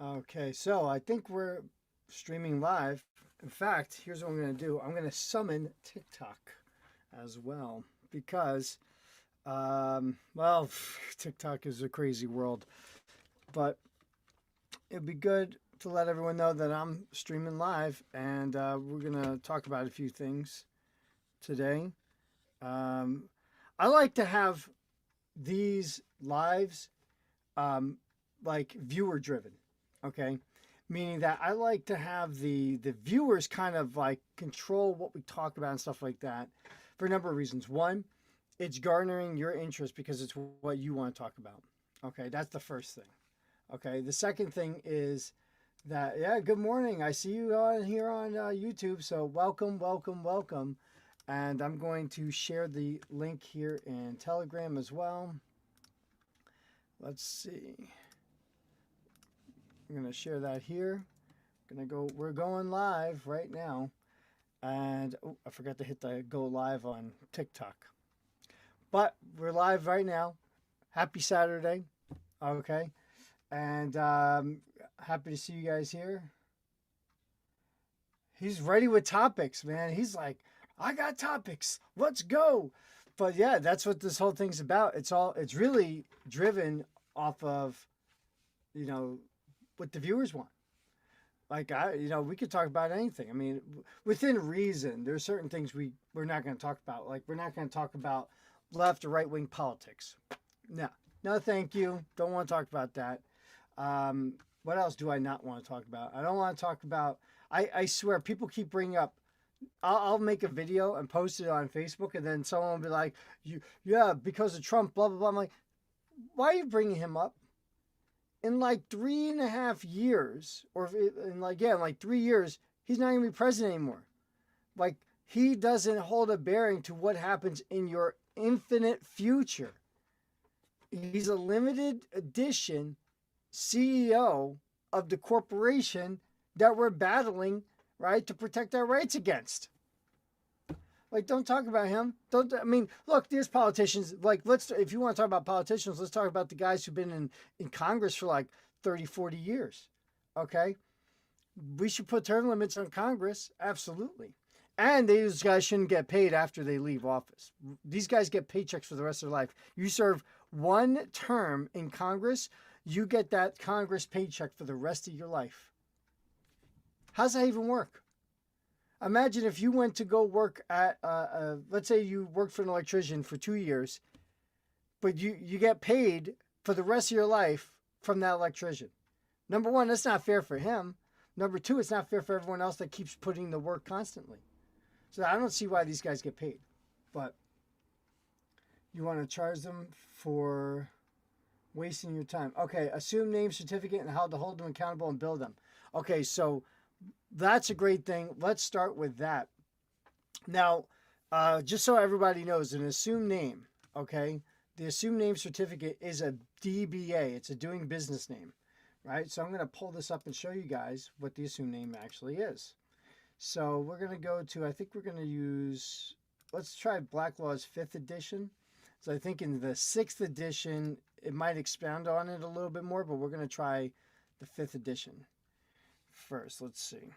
Okay, so I think we're streaming live. In fact, here's what I'm going to do. I'm going to summon TikTok as well because, well, TikTok is a crazy world, but it'd be good to let everyone know that I'm streaming live and we're going to talk about a few things today. Um, I like to have these lives um, like viewer driven. Okay, meaning that I like to have the viewers kind of like control what we talk about and stuff like that for a number of reasons. One, it's garnering your interest because it's what you want to talk about. Okay, that's the first thing. Okay, the second thing is that yeah, good morning. I see you on here on YouTube, so welcome, welcome, welcome. And I'm going to share the link here in Telegram as well. Let's see. I'm gonna share that here. Gonna go. We're going live right now, and oh, I forgot to hit the go live on TikTok. But we're live right now. Happy Saturday. Okay, and happy to see you guys here. He's ready with topics, man. He's like, I got topics. Let's go. But yeah, that's what this whole thing's about. It's really driven off of, you know, what the viewers want. Like we could talk about anything. I mean, within reason, there's certain things we're not going to talk about. Like we're not going to talk about left or right wing politics. No, no, thank you. Don't want to talk about that. What else do I not want to talk about? I don't want to talk about. I swear, people keep bringing up. I'll make a video and post it on Facebook, and then someone will be like, "You, yeah, because of Trump, blah blah blah." I'm like, "Why are you bringing him up?" In like 3.5 years, or in like yeah, in like 3 years, he's not gonna be president anymore. Like he doesn't hold a bearing to what happens in your infinite future. He's a limited edition CEO of the corporation that we're battling, right, to protect our rights against. Like, don't talk about him. Don't. I mean, look, there's politicians. Like, let's. If you want to talk about politicians, let's talk about the guys who've been in Congress for like 30, 40 years. Okay, we should put term limits on Congress. Absolutely. And these guys shouldn't get paid after they leave office. These guys get paychecks for the rest of their life. You serve one term in Congress, you get that Congress paycheck for the rest of your life. How's that even work? Imagine if you went to go work at, let's say you worked for an electrician for 2 years, but you get paid for the rest of your life from that electrician. Number one, that's not fair for him. Number two, it's not fair for everyone else that keeps putting the work constantly. So I don't see why these guys get paid. But you want to charge them for wasting your time. Okay, assume name, certificate, and how to hold them accountable and bill them. Okay, so that's a great thing. Let's start with that. Now, just so everybody knows, an assumed name, okay? The assumed name certificate is a DBA. It's a doing business name, right? So I'm going to pull this up and show you guys what the assumed name actually is. So we're going to go to, I think we're going to use, let's try Black Law's 5th edition. So I think in the 6th edition, it might expound on it a little bit more, but we're going to try the 5th edition first. Let's see.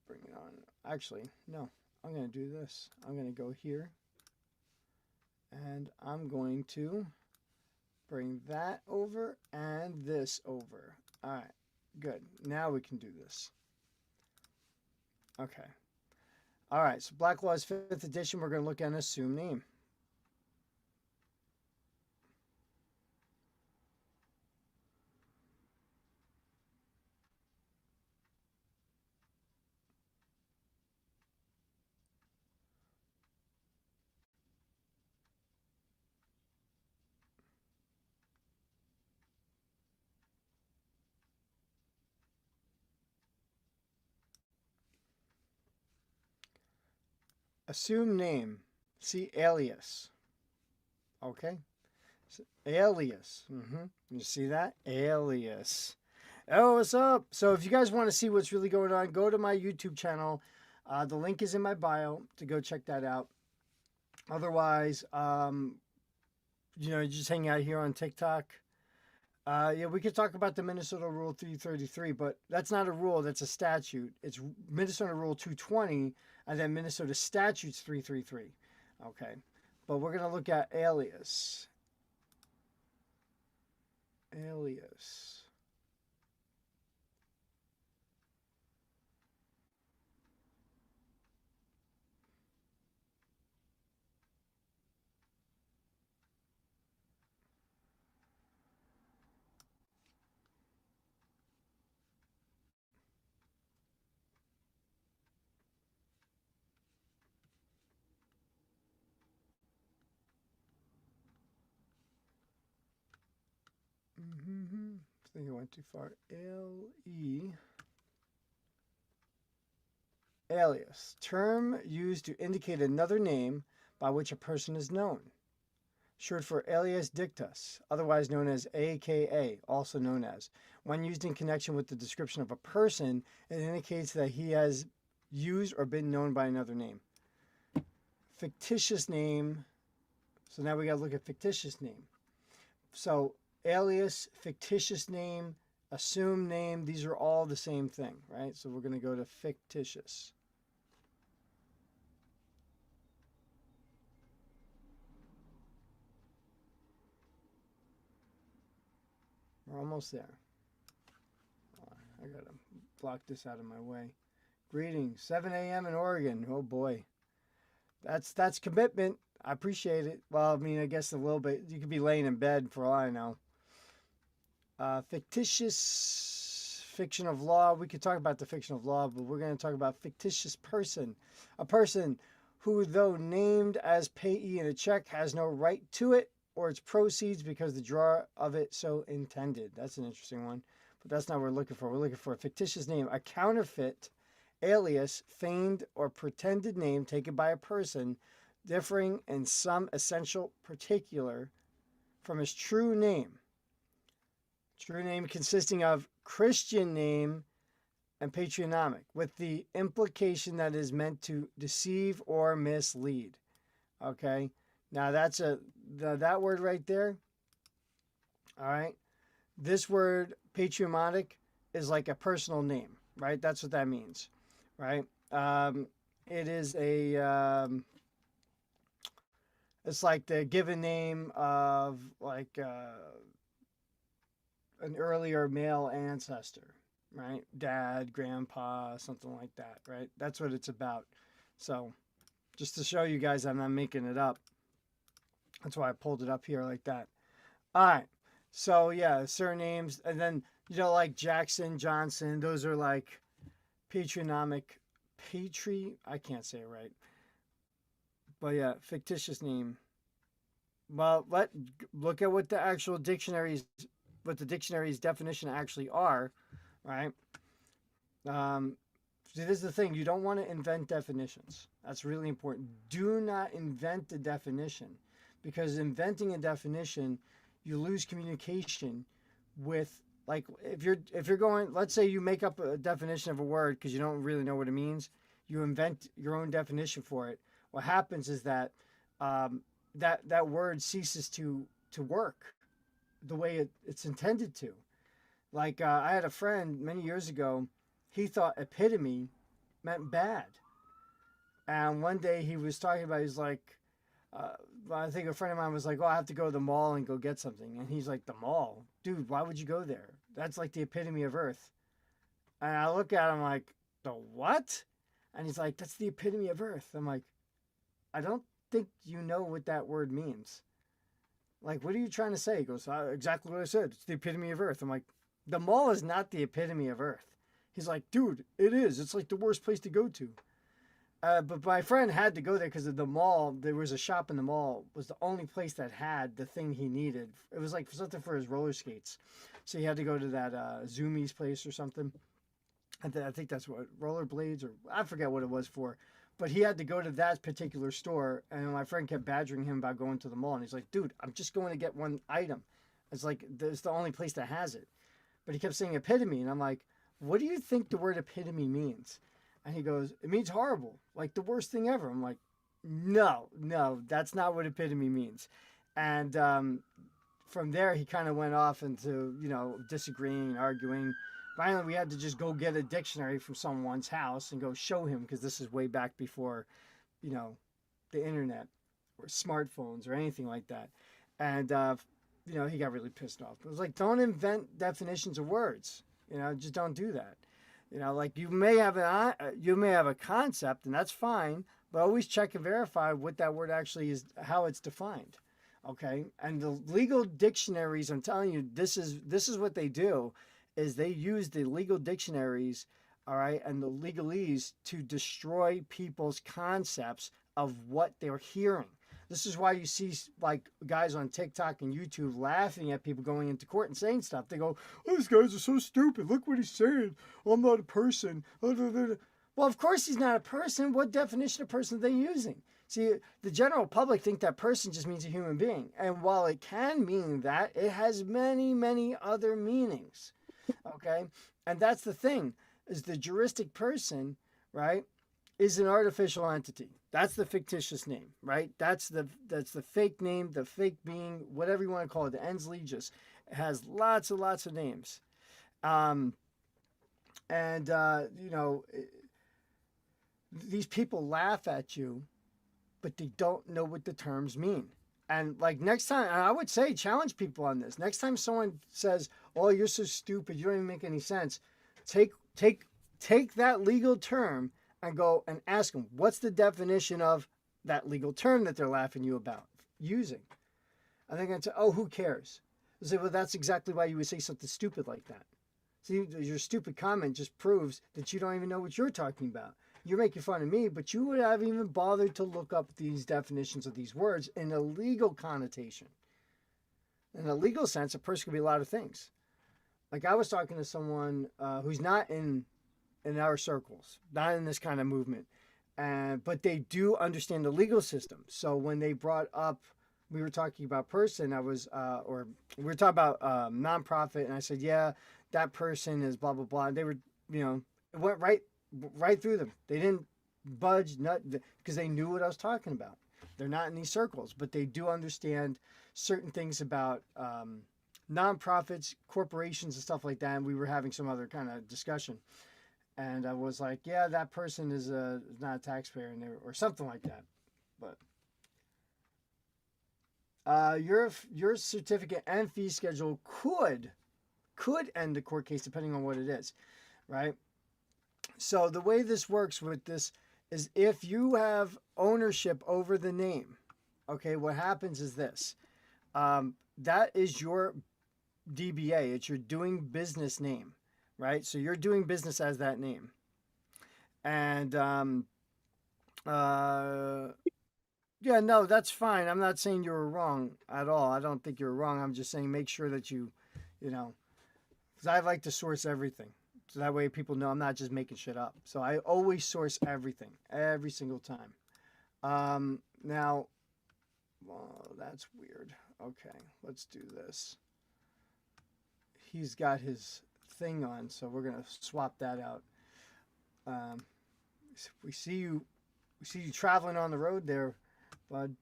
Bring it on. Actually, no. I'm going to do this. I'm going to go here. And I'm going to bring that over and this over. All right. Good. Now we can do this. Okay. All right. So Black Law's 5th edition, we're going to look at an assumed name. Assumed name. See alias. Okay. So, alias. You see that? Alias. Oh, what's up? So if you guys want to see what's really going on, go to my YouTube channel. The link is in my bio to go check that out. Otherwise, you just hang out here on TikTok. Yeah, we could talk about the Minnesota Rule 333, but that's not a rule, that's a statute. It's Minnesota Rule 220 and then Minnesota Statutes 333. Okay. But we're going to look at alias. Alias. Mm-hmm. I think I went too far. L-E. Alias. Term used to indicate another name by which a person is known. Short for alias dictus, otherwise known as AKA, also known as. When used in connection with the description of a person, it indicates that he has used or been known by another name. Fictitious name. So now we got to look at fictitious name. So alias, fictitious name, assumed name, these are all the same thing, right? So we're going to go to fictitious. We're almost there. I got to block this out of my way. Greetings, 7 a.m. in Oregon. Oh boy. That's commitment. I appreciate it. Well, I mean, I guess a little bit. You could be laying in bed for all I know. Fictitious fiction of law. We could talk about the fiction of law, but we're going to talk about fictitious person. A person who, though named as payee in a check, has no right to it or its proceeds because the drawer of it so intended. That's an interesting one, but that's not what we're looking for. We're looking for a fictitious name, a counterfeit, alias, feigned or pretended name taken by a person differing in some essential particular from his true name. True name consisting of Christian name and patronymic, with the implication that is meant to deceive or mislead. Okay, now that's that word right there. All right, this word patronymic is like a personal name, right? That's what that means, right? It is it's like the given name of like an earlier male ancestor, right? Dad, grandpa, something like that, right? That's what it's about. So just to show you guys I'm not making it up. That's why I pulled it up here like that. All right. So yeah, surnames. And then, like Jackson, Johnson, those are like patronymic, I can't say it right. But yeah, fictitious name. Well, look at what the actual what the dictionary's definition actually are, right? See, this is the thing. You don't want to invent definitions. That's really important. Do not invent the definition, because inventing a definition, you lose communication with, like, if you're going, let's say you make up a definition of a word because you don't really know what it means. You invent your own definition for it. What happens is that that word ceases to work the way it's intended to. Like I had a friend many years ago. He thought epitome meant bad, and one day he was talking about. He's like, I think a friend of mine was like, "Oh, I have to go to the mall and go get something," and he's like, "The mall, dude? Why would you go there? That's like the epitome of Earth." And I look at him like, "The what?" And he's like, "That's the epitome of Earth." I'm like, "I don't think you know what that word means. Like, what are you trying to say?" He goes, "Exactly what I said. It's the epitome of Earth." I'm like, "The mall is not the epitome of Earth." He's like, "Dude, it is. It's like the worst place to go to." But my friend had to go there because of the mall. There was a shop in the mall. Was the only place that had the thing he needed. It was like something for his roller skates. So he had to go to that Zoomies place or something. I think that's what, rollerblades, or I forget what it was for. But he had to go to that particular store, and my friend kept badgering him about going to the mall. And he's like, "Dude, I'm just going to get one item." It's like, it's the only place that has it. But he kept saying epitome, and I'm like, "What do you think the word epitome means?" And he goes, "It means horrible, like the worst thing ever." I'm like, no, that's not what epitome means. And from there, he kind of went off into, disagreeing and arguing. Finally, we had to just go get a dictionary from someone's house and go show him, because this is way back before, you know, the internet or smartphones or anything like that. And, he got really pissed off. It was like, don't invent definitions of words. Just don't do that. Like you may have a concept, and that's fine, but always check and verify what that word actually is, how it's defined. Okay, and the legal dictionaries, I'm telling you, this is what they do, is they use the legal dictionaries, all right, and the legalese to destroy people's concepts of what they're hearing. This is why you see like guys on TikTok and YouTube laughing at people going into court and saying stuff. They go, "Oh, these guys are so stupid. Look what he's saying. I'm not a person." Well, of course he's not a person. What definition of person are they using? See, the general public think that person just means a human being. And while it can mean that, it has many, many other meanings. Okay? And that's the thing, is the juristic person, right, is an artificial entity. That's the fictitious name, right? That's the fake name, the fake being, whatever you want to call it. The ens legis. It has lots and lots of names. These people laugh at you, but they don't know what the terms mean. And like next time, and I would say challenge people on this. Next time someone says, "Oh, you're so stupid, you don't even make any sense," take that legal term and go and ask them, what's the definition of that legal term that they're laughing you about using? And they're going to say, "Oh, who cares?" They say, "Well, that's exactly why you would say something stupid like that." See, your stupid comment just proves that you don't even know what you're talking about. You're making fun of me, but you would have even bothered to look up these definitions of these words in a legal connotation. In a legal sense, a person could be a lot of things. Like I was talking to someone who's not in our circles, not in this kind of movement, but they do understand the legal system. So when they brought up, we were talking about person, we were talking about nonprofit, and I said, yeah, that person is blah, blah, blah. And they were, it went right through them. They didn't budge, because they knew what I was talking about. They're not in these circles, but they do understand certain things about nonprofits, corporations, and stuff like that. And we were having some other kind of discussion. And I was like, yeah, that person is not a taxpayer, or something like that. But your certificate and fee schedule could end the court case depending on what it is, right? So the way this works with this is if you have ownership over the name, okay, what happens is this. That is your DBA. It's your doing business name, right? So you're doing business as that name. And yeah, no, that's fine. I'm not saying you were wrong at all. I don't think you're wrong. I'm just saying make sure that you know, because I like to source everything. So that way people know I'm not just making shit up. So I always source everything, every single time. Now, well, that's weird. Okay, let's do this. He's got his thing on, so we're gonna swap that out. We see you traveling on the road there, bud.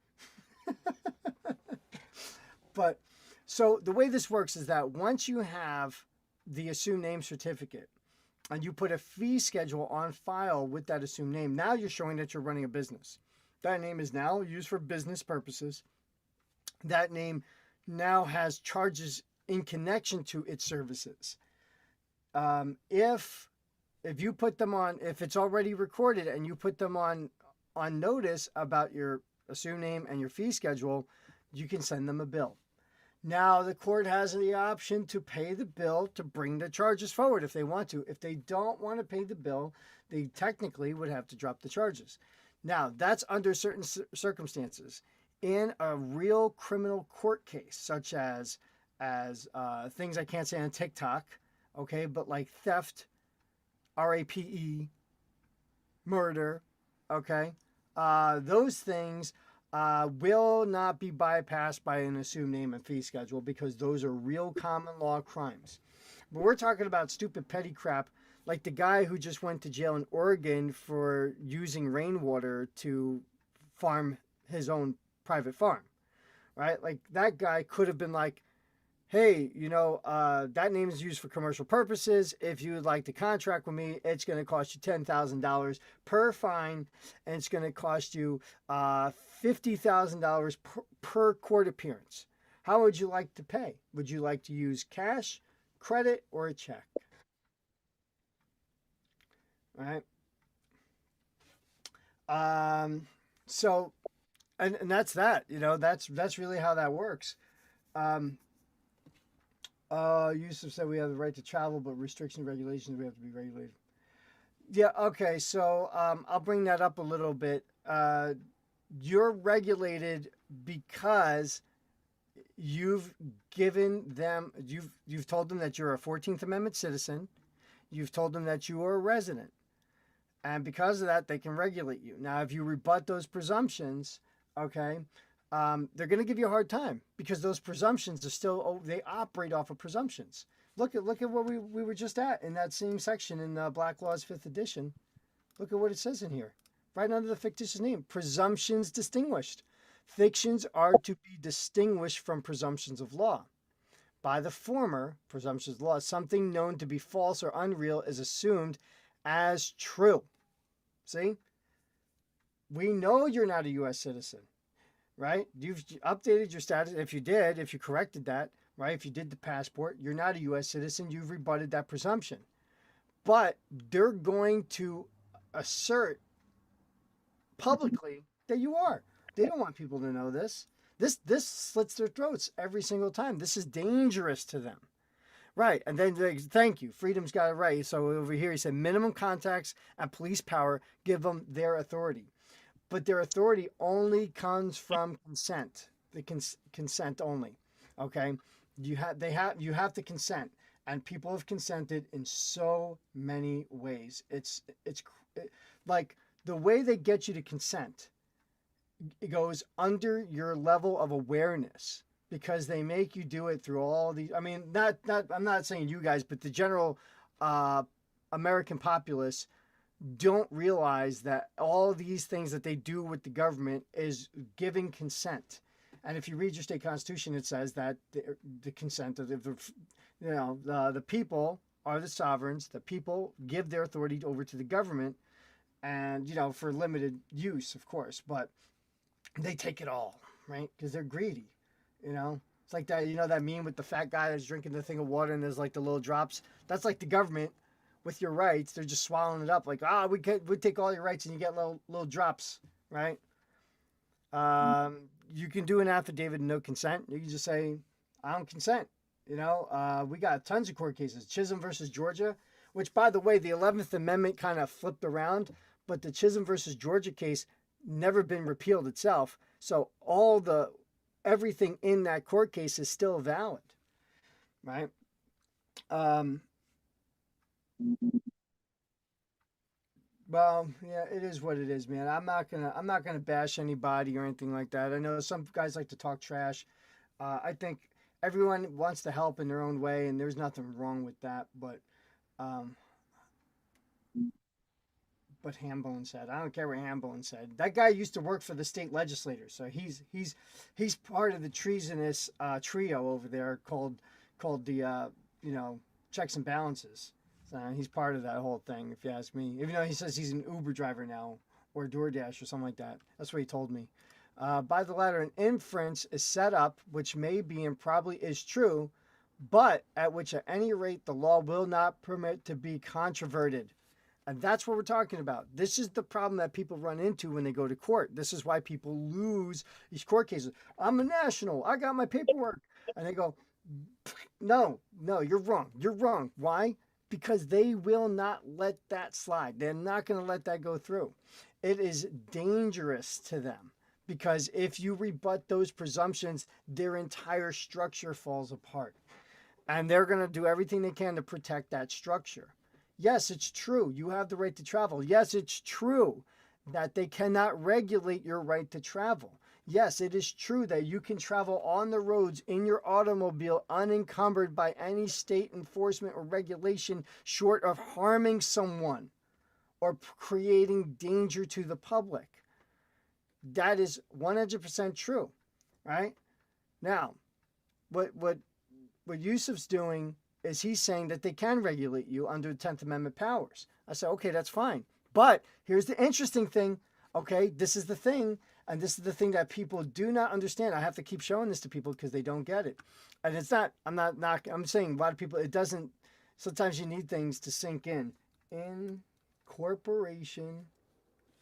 But so the way this works is that once you have the assumed name certificate and you put a fee schedule on file with that assumed name, now you're showing that you're running a business. That name is now used for business purposes. That name now has charges in connection to its services. If you put them on, if it's already recorded and you put them on notice about your assumed name and your fee schedule, you can send them a bill. Now, the court has the option to pay the bill to bring the charges forward if they want to. If they don't want to pay the bill, they technically would have to drop the charges. Now, that's under certain circumstances. In a real criminal court case, such as things I can't say on TikTok, okay, but like theft, RAPE, murder, okay, those things will not be bypassed by an assumed name and fee schedule because those are real common law crimes. But we're talking about stupid petty crap like the guy who just went to jail in Oregon for using rainwater to farm his own private farm, right? Like that guy could have been like, hey, that name is used for commercial purposes. If you would like to contract with me, it's going to cost you $10,000 per fine, and it's going to cost you $50,000 per court appearance. How would you like to pay? Would you like to use cash, credit, or a check? All right. Um, so, and that's that. That's really how that works. Um, Yusuf said we have the right to travel, but restrictions, regulations, we have to be regulated. Yeah, okay. So I'll bring that up a little bit. You're regulated because you've you've told them that you're a 14th Amendment citizen. You've told them that you are a resident. And because of that, they can regulate you. Now, if you rebut those presumptions, okay, they're going to give you a hard time because those presumptions are still, they operate off of presumptions. Look at what we were just at in that same section in Black Law's fifth edition. Look at what it says in here, right under the fictitious name: presumptions distinguished. Fictions are to be distinguished from presumptions of law. By the former, presumptions of law, something known to be false or unreal is assumed as true. See, we know you're not a U.S. citizen, right? You've updated your status. If you corrected that, right? If you did the passport, you're not a U.S. citizen. You've rebutted that presumption. But they're going to assert publicly that you are. They don't want people to know this. This slits their throats every single time. This is dangerous to them. Right. And then thank you. Freedom's got it right. So over here he said minimum contacts and police power give them their authority. But their authority only comes from consent. The consent only. Okay? You have to consent, and people have consented in so many ways. Like the way they get you to consent, it goes under your level of awareness because they make you do it through all these. I mean, not I'm not saying you guys, but the general uh, American populace don't realize that all these things that they do with the government is giving consent. And if you read your state constitution, it says that the consent of the people are the sovereigns. The people give their authority over to the government, and for limited use, of course, but they take it all, right? Because they're greedy. It's like that. That meme with the fat guy that's drinking the thing of water and there's like the little drops. That's like the government with your rights. They're just swallowing it up. Like, we take all your rights and you get little drops, right? You can do an affidavit of no consent. You can just say, I don't consent. We got tons of court cases. Chisholm versus Georgia, which, by the way, the 11th Amendment kind of flipped around, but the Chisholm versus Georgia case never been repealed itself. So everything in that court case is still valid, right? Um, well, yeah, it is what it is, man. I'm not gonna bash anybody or anything like that. I know some guys like to talk trash. I think everyone wants to help in their own way, and there's nothing wrong with that. Um, but Hambone said, I don't care what Hambone said. That guy used to work for the state legislature, so he's part of the treasonous trio over there called the checks and balances. So he's part of that whole thing, if you ask me. Even though he says he's an Uber driver now, or DoorDash or something like that. That's what he told me. By the latter, an inference is set up, which may be and probably is true, but at which at any rate the law will not permit to be controverted. And that's what we're talking about. This is the problem that people run into when they go to court. This is why people lose these court cases. I'm a national. I got my paperwork. And they go, no, no, you're wrong. You're wrong. Why? Because they will not let that slide. They're not going to let that go through. It is dangerous to them because if you rebut those presumptions, their entire structure falls apart. And they're going to do everything they can to protect that structure. Yes, it's true. You have the right to travel. Yes, it's true that they cannot regulate your right to travel. Yes, it is true that you can travel on the roads in your automobile unencumbered by any state enforcement or regulation short of harming someone or creating danger to the public. That is 100% true, right? Now, what what Yusuf's doing is he's saying that they can regulate you under the 10th Amendment powers. I said, okay, that's fine. But here's the interesting thing. Okay, this is the thing. And this is the thing that people do not understand. I have to keep showing this to people because they don't get it. And it's not, I'm saying a lot of people, it doesn't, sometimes you need things to sink in. Incorporation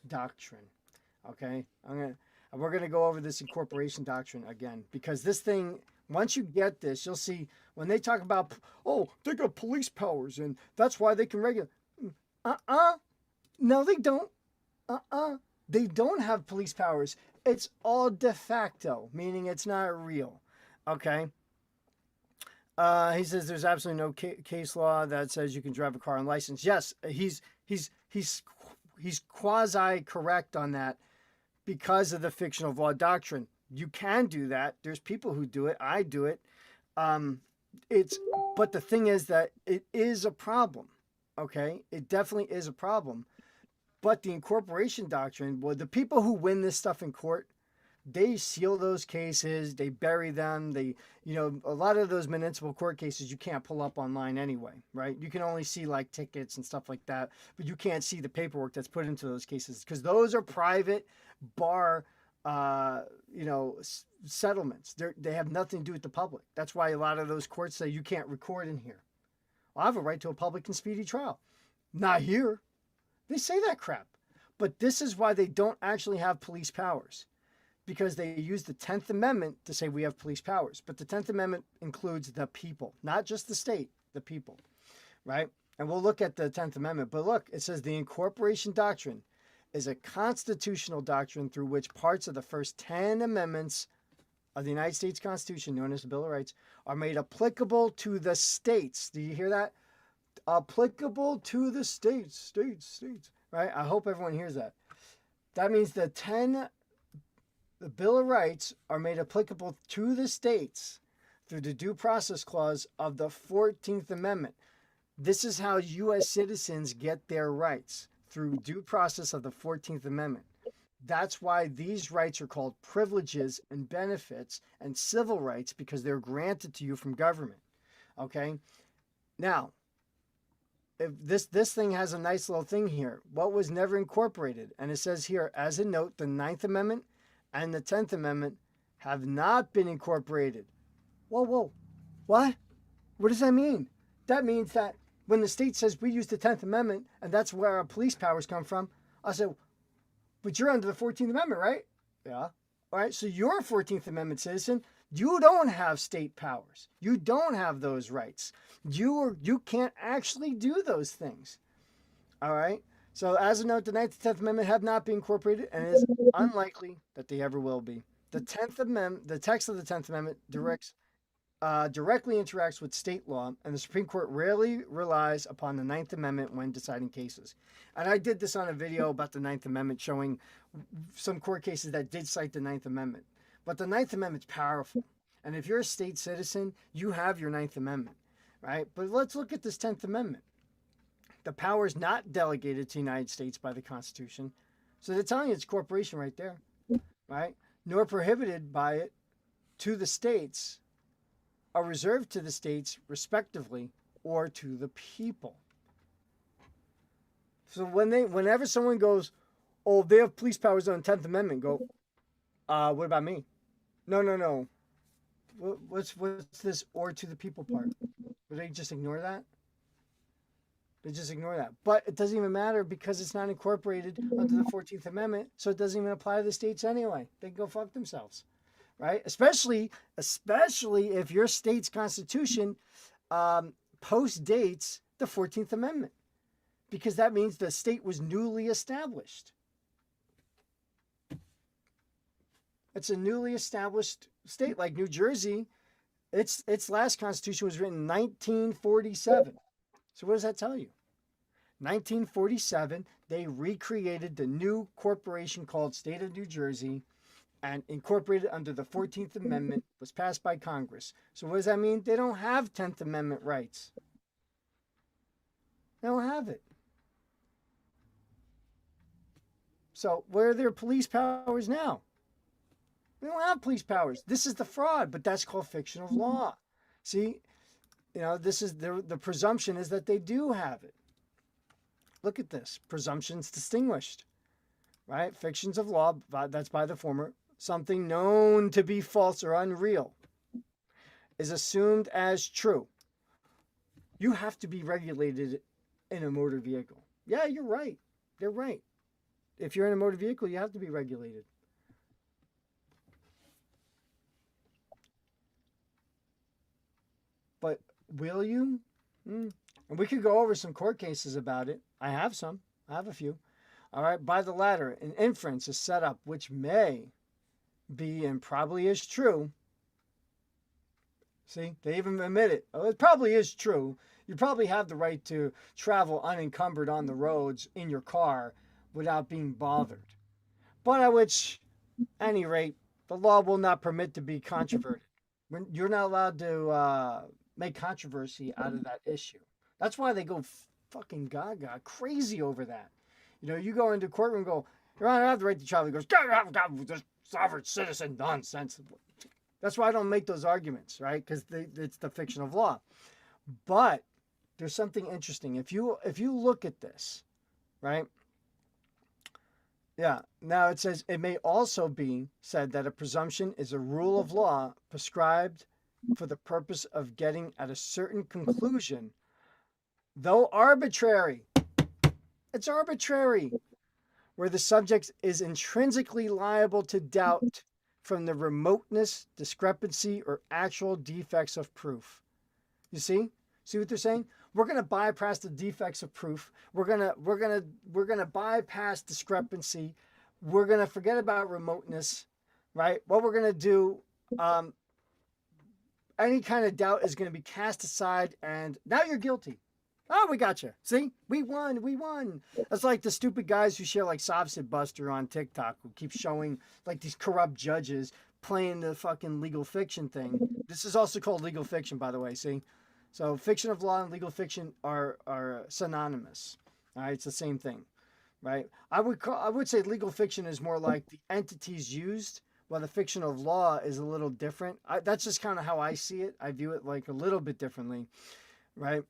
doctrine. Okay, we're gonna go over this incorporation doctrine again because this thing. Once you get this, you'll see when they talk about, oh, they got police powers and that's why they can regulate. No, they don't. They don't have police powers. It's all de facto, meaning it's not real. Okay. He says there's absolutely no case law that says you can drive a car unlicensed. Yes, he's quasi correct on that because of the fictional law doctrine. You can do that. There's people who do it. I do it. But the thing is that it is a problem. Okay, it definitely is a problem. But the incorporation doctrine, well, the people who win this stuff in court, they seal those cases, they bury them. A lot of those municipal court cases you can't pull up online anyway, right? You can only see like tickets and stuff like that, but you can't see the paperwork that's put into those cases because those are private bar settlements. They have nothing to do with the public. That's why a lot of those courts say you can't record in here. Well, I have a right to a public and speedy trial. Not here. They say that crap. But this is why they don't actually have police powers. Because they use the 10th Amendment to say we have police powers. But the 10th Amendment includes the people, not just the state, the people. Right? And we'll look at the 10th Amendment. But look, it says the incorporation doctrine is a constitutional doctrine through which parts of the first 10 amendments of the United States Constitution, known as the Bill of Rights, are made applicable to the states. Do you hear that? Applicable to the states. Right? I hope everyone hears that. That means the Bill of Rights are made applicable to the states through the Due Process Clause of the 14th Amendment. This is how U.S. citizens get their rights, through due process of the 14th Amendment. That's why these rights are called privileges and benefits and civil rights, because they're granted to you from government. Okay? Now, if this thing has a nice little thing here. What was never incorporated? And it says here, as a note, the 9th Amendment and the 10th Amendment have not been incorporated. Whoa. What? What does that mean? That means that when the state says we use the 10th Amendment and that's where our police powers come from, I said, but you're under the 14th Amendment, right? Yeah. All right. So you're a 14th Amendment citizen. You don't have state powers. You don't have those rights. You can't actually do those things. All right. So as a note, the 9th and 10th Amendment have not been incorporated, and it is unlikely that they ever will be. The 10th Amendment, the text of the 10th Amendment directly interacts with state law, and the Supreme Court rarely relies upon the 9th Amendment when deciding cases. And I did this on a video about the 9th Amendment, showing some court cases that did cite the 9th Amendment. But the 9th Amendment's powerful. And if you're a state citizen, you have your 9th Amendment, right? But let's look at this 10th Amendment. The power is not delegated to the United States by the Constitution. So they're telling you it's corporation right there, right? Nor prohibited by it to the states, are reserved to the states respectively, or to the people. So whenever someone goes, oh, they have police powers on the 10th Amendment, go, what about me? No. What's this or to the people part? Would they just ignore that? They just ignore that. But it doesn't even matter because it's not incorporated under the 14th Amendment, so it doesn't even apply to the states anyway. They can go fuck themselves, right? Especially if your state's constitution post-dates the 14th Amendment, because that means the state was newly established. It's a newly established state, like New Jersey. Its last constitution was written in 1947. So what does that tell you? 1947, they recreated the new corporation called State of New Jersey and incorporated under the 14th Amendment, was passed by Congress. So what does that mean? They don't have 10th Amendment rights. They don't have it. So where are their police powers now? We don't have police powers. This is the fraud, but that's called fictional law. See, this is the presumption is that they do have it. Look at this. Presumptions distinguished, right? Fictions of law, that's by the former. Something known to be false or unreal is assumed as true. You have to be regulated in a motor vehicle. Yeah, you're right. They're right. If you're in a motor vehicle, you have to be regulated. But will you? And we could go over some court cases about it. I have some. I have a few. All right. By the latter, an inference is set up which may be and probably is true. See, they even admit it. Oh, it probably is true. You probably have the right to travel unencumbered on the roads in your car without being bothered. But at which, any rate, the law will not permit to be controverted. You're not allowed to make controversy out of that issue. That's why they go fucking gaga crazy over that. You go into a courtroom and go, Your Honor, I have the right to travel. He goes, this sovereign citizen nonsense. That's why I don't make those arguments, right? Because it's the fiction of law. But there's something interesting. If you look at this, right? Yeah. Now it says it may also be said that a presumption is a rule of law prescribed for the purpose of getting at a certain conclusion, though arbitrary. It's arbitrary, where the subject is intrinsically liable to doubt from the remoteness, discrepancy, or actual defects of proof. You see? See what they're saying? We're going to bypass the defects of proof. We're going to bypass discrepancy. We're going to forget about remoteness, right? What we're going to do, any kind of doubt is going to be cast aside, and now you're guilty. Oh, we got you. See? We won. We won. That's like the stupid guys who share like Sovsit Buster on TikTok who keep showing like these corrupt judges playing the fucking legal fiction thing. This is also called legal fiction, by the way. See? So fiction of law and legal fiction are synonymous. All right? It's the same thing, right? I would say legal fiction is more like the entities used, while the fiction of law is a little different. That's just kind of how I see it. I view it like a little bit differently, right?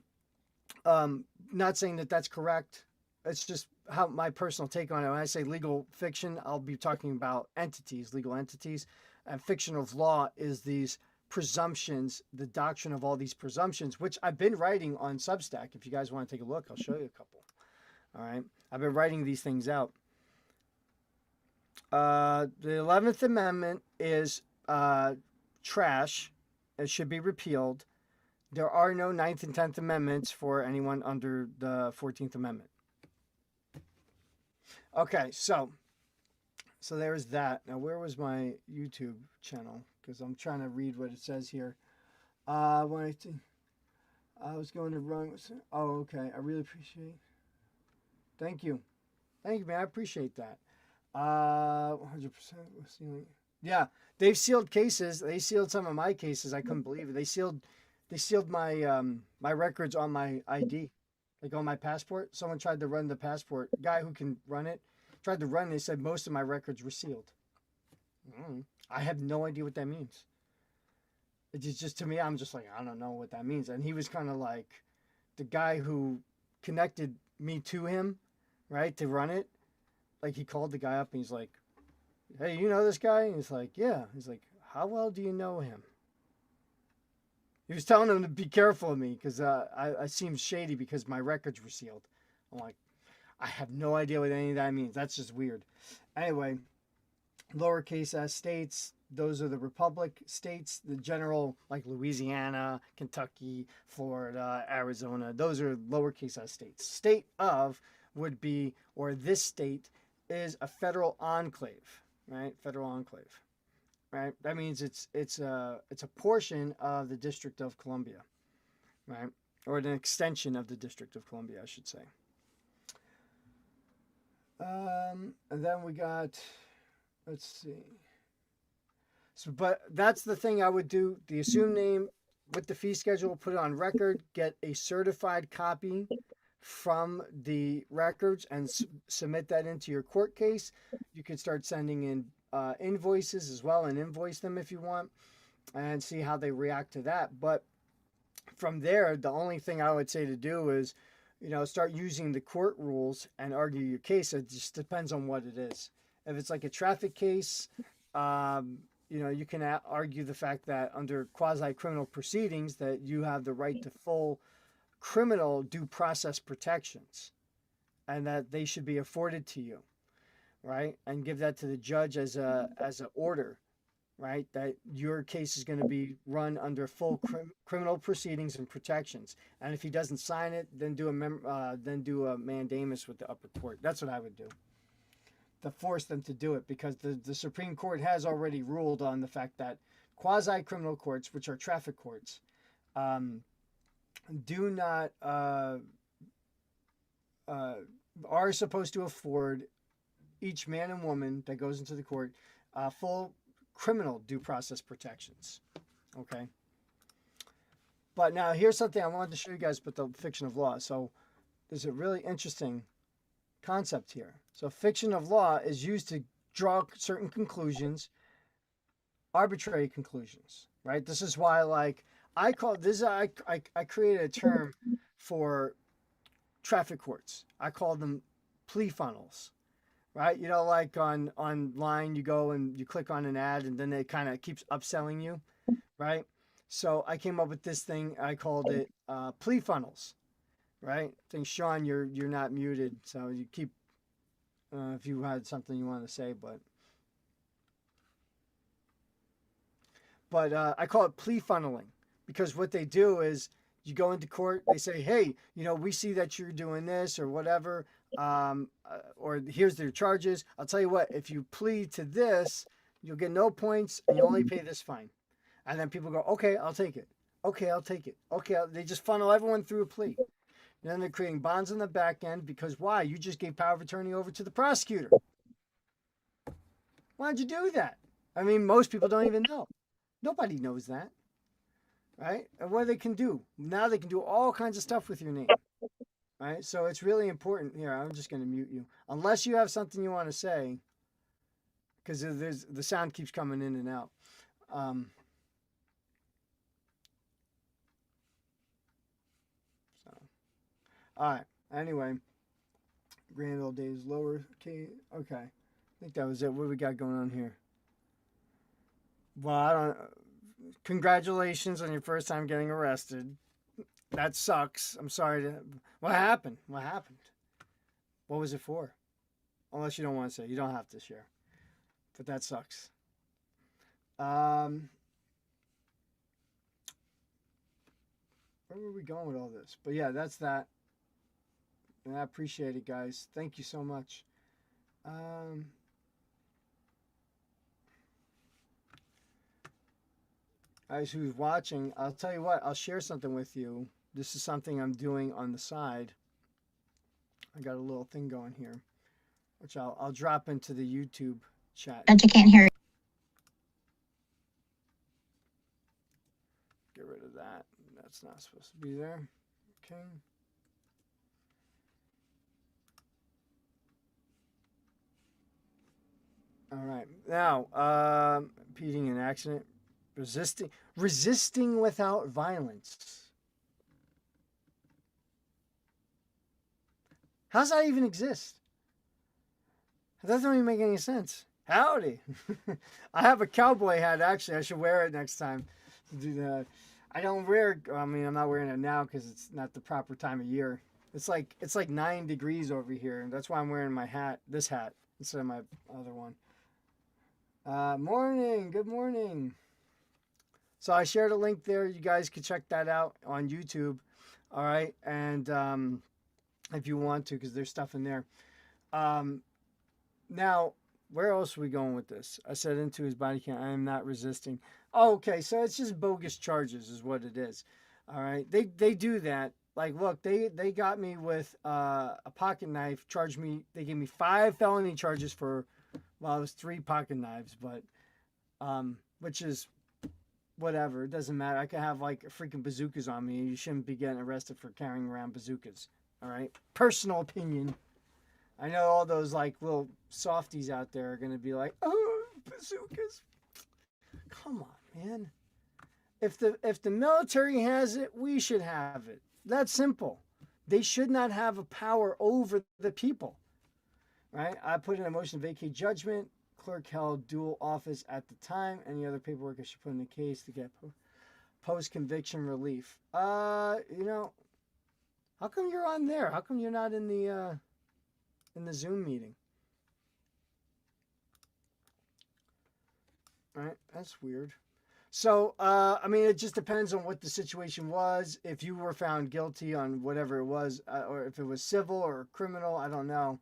Not saying that that's correct. It's just how my personal take on it. When I say legal fiction, I'll be talking about entities, legal entities. And fiction of law is these presumptions, the doctrine of all these presumptions, which I've been writing on Substack. If you guys want to take a look, I'll show you a couple. All right. I've been writing these things out. The 11th Amendment is trash. It should be repealed. There are no 9th and 10th Amendments for anyone under the 14th Amendment. Okay, so there's that. Now, where was my YouTube channel? Because I'm trying to read what it says here. I was going to run. Oh, okay. I really appreciate it. Thank you. Thank you, man. I appreciate that. 100%. Yeah, they've sealed cases. They sealed some of my cases. I couldn't believe it. They sealed my my records on my ID, like on my passport. Someone tried to run the passport. Guy who can run it tried to run. They said most of my records were sealed. I have no idea what that means. It's just to me, I'm just like, I don't know what that means. And he was kind of like the guy who connected me to him, right, to run it. Like he called the guy up and he's like, "Hey, you know this guy?" And he's like, "Yeah." He's like, "How well do you know him?" He was telling him to be careful of me because I seemed shady because my records were sealed. I'm like, I have no idea what any of that means. That's just weird. Anyway, lowercase s states, those are the republic states. The general, like Louisiana, Kentucky, Florida, Arizona, those are lowercase s states. State of would be, or this state is a federal enclave, right? Federal enclave. Right, that means it's a portion of the District of Columbia, right, or an extension of the District of Columbia, I should say. And then we got, let's see. So, but that's the thing I would do. The assumed name with the fee schedule, put it on record. Get a certified copy from the records and submit that into your court case. You can start sending in invoices as well and invoice them if you want and see how they react to that. But from there, the only thing I would say to do is, start using the court rules and argue your case. It just depends on what it is. If it's like a traffic case, you can argue the fact that under quasi-criminal proceedings that you have the right to full criminal due process protections and that they should be afforded to you, right? And give that to the judge as an order, right? That your case is going to be run under full criminal proceedings and protections. And if he doesn't sign it, then do a mandamus with the upper court. That's what I would do, to force them to do it, because the Supreme Court has already ruled on the fact that quasi-criminal courts, which are traffic courts, do not are supposed to afford each man and woman that goes into the court full criminal due process protections. Okay. But now here's something I wanted to show you guys about the fiction of law. So there's a really interesting concept here. So fiction of law is used to draw certain conclusions, arbitrary conclusions, right? This is why, like, I created a term for traffic courts. I call them plea funnels, right? Like online, you go and you click on an ad and then it kind of keeps upselling you, right? So I came up with this thing. I called it plea funnels, right? I think, Sean, you're not muted, so you keep, if you had something you want to say, but I call it plea funneling, because what they do is you go into court, they say, hey, we see that you're doing this or whatever, or here's their charges. I'll tell you what, if you plead to this, you'll get no points and you only pay this fine. And then people go, okay, I'll take it. Okay, I'll take it. Okay, they just funnel everyone through a plea. And then they're creating bonds on the back end, because why? You just gave power of attorney over to the prosecutor. Why'd you do that? I mean, most people don't even know. Nobody knows that, right? And what they can do, now they can do all kinds of stuff with your name, right? So it's really important. Here, I'm just going to mute you. Unless you have something you want to say, because the sound keeps coming in and out. All right. Anyway, grand old days, lower key. Okay. I think that was it. What do we got going on here? Well, I don't. Congratulations on your first time getting arrested. That sucks. I'm sorry to. What happened? What happened? What was it for? Unless you don't want to say, you don't have to share. But that sucks. Where were we going with all this? But yeah, that's that. And I appreciate it, guys. Thank you so much. Guys who's watching, I'll tell you what, I'll share something with you. This is something I'm doing on the side. I got a little thing going here, which I'll drop into the YouTube chat. But you can't hear. Get rid of that. That's not supposed to be there. Okay. All right. Now, impeding an accident, resisting without violence. How's that even exist? That doesn't even make any sense. Howdy. I have a cowboy hat, actually. I should wear it next time to do that. I don't wear, I'm not wearing it now because it's not the proper time of year. It's like 9 degrees over here. And that's why I'm wearing my hat, this hat, instead of my other one. Morning. Good morning. So I shared a link there. You guys can check that out on YouTube. All right. And if you want to, because there's stuff in there. Now, where else are we going with this? I said into his body cam. I am not resisting. Oh, okay. So it's just bogus charges is what it is. All right. They do that. Like, look, they got me with a pocket knife, charged me. They gave me 5 felony charges for, well, it was 3 pocket knives, but which is whatever. It doesn't matter. I could have like freaking bazookas on me. You shouldn't be getting arrested for carrying around bazookas. All right. Personal opinion. I know all those like little softies out there are going to be like, oh, bazookas. Come on, man. if the military has it, we should have it. That's simple. They should not have a power over the people, right? I put in a motion to vacate judgment. Clerk held dual office at the time. Any other paperwork I should put in the case to get post conviction relief? You know, how come you're on there? How come you're not in the Zoom meeting? Right? That's weird. So, I mean, it just depends on what the situation was. If you were found guilty on whatever it was, or if it was civil or criminal, I don't know.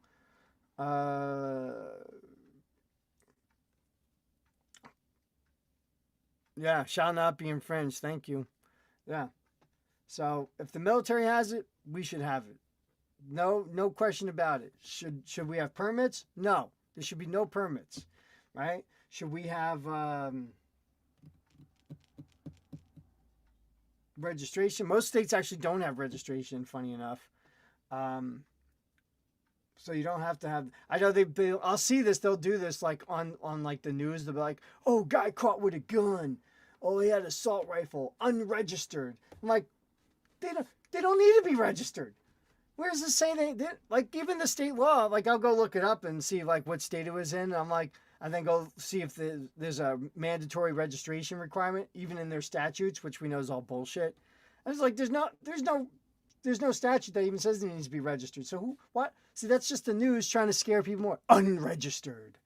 Yeah, shall not be infringed. Thank you. Yeah. So, if the military has it, we should have it. No question about it. Should we have permits? No, there should be no permits, right? Should we have registration? Most states actually don't have registration. Funny enough, so you don't have to have. I know I'll see this. They'll do this like on like the news. They'll be like, "Oh, guy caught with a gun. Oh, he had an assault rifle, unregistered." I'm like, they don't need to be registered. Where does it say they like even the state law? Like I'll go look it up and see like what state it was in. And I'm like, and then go see if there's a mandatory registration requirement even in their statutes, which we know is all bullshit. I was like, there's no statute that even says it needs to be registered. So what? See, that's just the news trying to scare people more. Unregistered,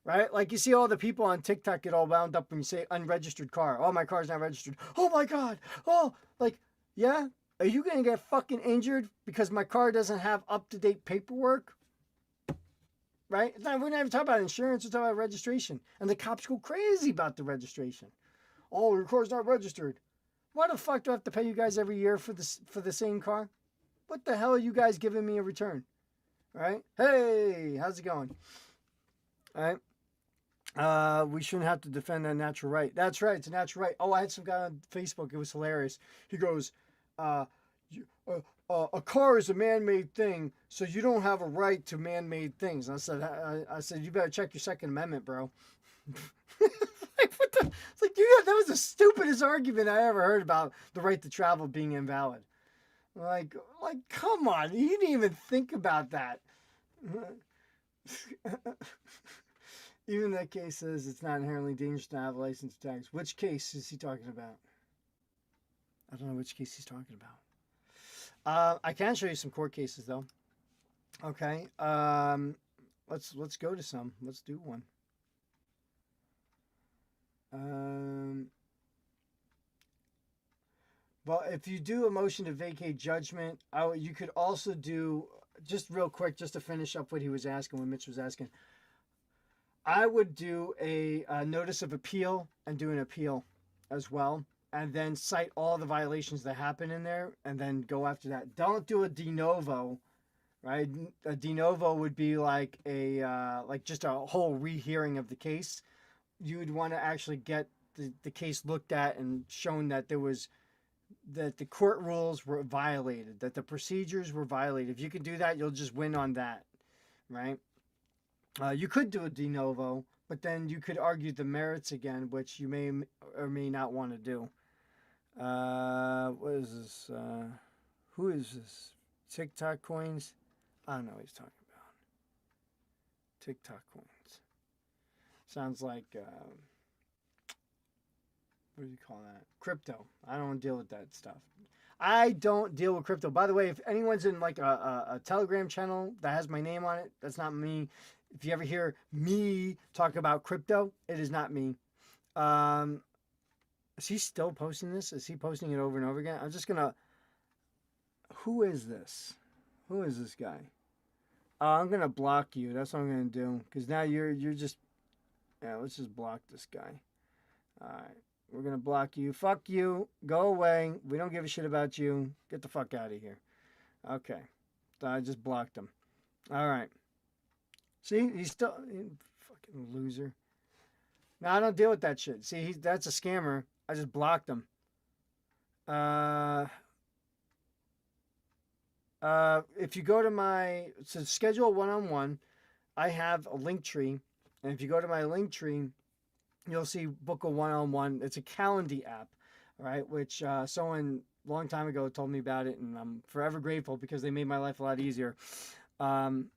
right? Like you see all the people on TikTok get all wound up when you say unregistered car. Oh, my car's not registered. Oh my God. Oh, like, yeah. Are you going to get fucking injured because my car doesn't have up-to-date paperwork? Right? We're not even talking about insurance. We're talking about registration. And the cops go crazy about the registration. Oh, your car's not registered. Why the fuck do I have to pay you guys every year for the same car? What the hell are you guys giving me a return? All right? Hey, how's it going? All right? We shouldn't have to defend that natural right. That's right. It's a natural right. Oh, I had some guy on Facebook. It was hilarious. He goes, a car is a man-made thing, so you don't have a right to man-made things. And I said, you better check your Second Amendment, bro. Like, what the? It's like, dude, that was the stupidest argument I ever heard about the right to travel being invalid. Like, come on, you didn't even think about that. Even that case says it's not inherently dangerous to have a license tags. Which case is he talking about? I don't know which case he's talking about. I can show you some court cases though. Okay. Let's go to some. Let's do one. Well, if you do a motion to vacate judgment, you could also do, just real quick, just to finish up what he was asking, when Mitch was asking, I would do a notice of appeal and do an appeal as well, and then cite all the violations that happen in there, and then go after that. Don't do a de novo, right? A de novo would be like just a whole rehearing of the case. You would want to actually get the case looked at and shown that that the court rules were violated, that the procedures were violated. If you can do that, you'll just win on that, right? You could do a de novo, but then you could argue the merits again, which you may or may not want to do. What is this? Who is this? TikTok coins? I don't know what he's talking about. TikTok coins. Sounds like, what do you call that? Crypto. I don't deal with that stuff. I don't deal with crypto. By the way, if anyone's in like a Telegram channel that has my name on it, that's not me. If you ever hear me talk about crypto, it is not me. Is he still posting this? Is he posting it over and over again? I'm just gonna. Who is this? Who is this guy? I'm gonna block you. That's what I'm gonna do. Because now you're just. Yeah, let's just block this guy. All right. We're going to block you. Fuck you. Go away. We don't give a shit about you. Get the fuck out of here. Okay. So I just blocked him. All right. See? He's still... Fucking loser. No, I don't deal with that shit. See, that's a scammer. I just blocked him. If you go to my... So schedule one-on-one, I have a link tree. And if you go to my link tree, you'll see book a one-on-one. It's a Calendly app. right? Which someone a long time ago told me about it, and I'm forever grateful because they made my life a lot easier. Um,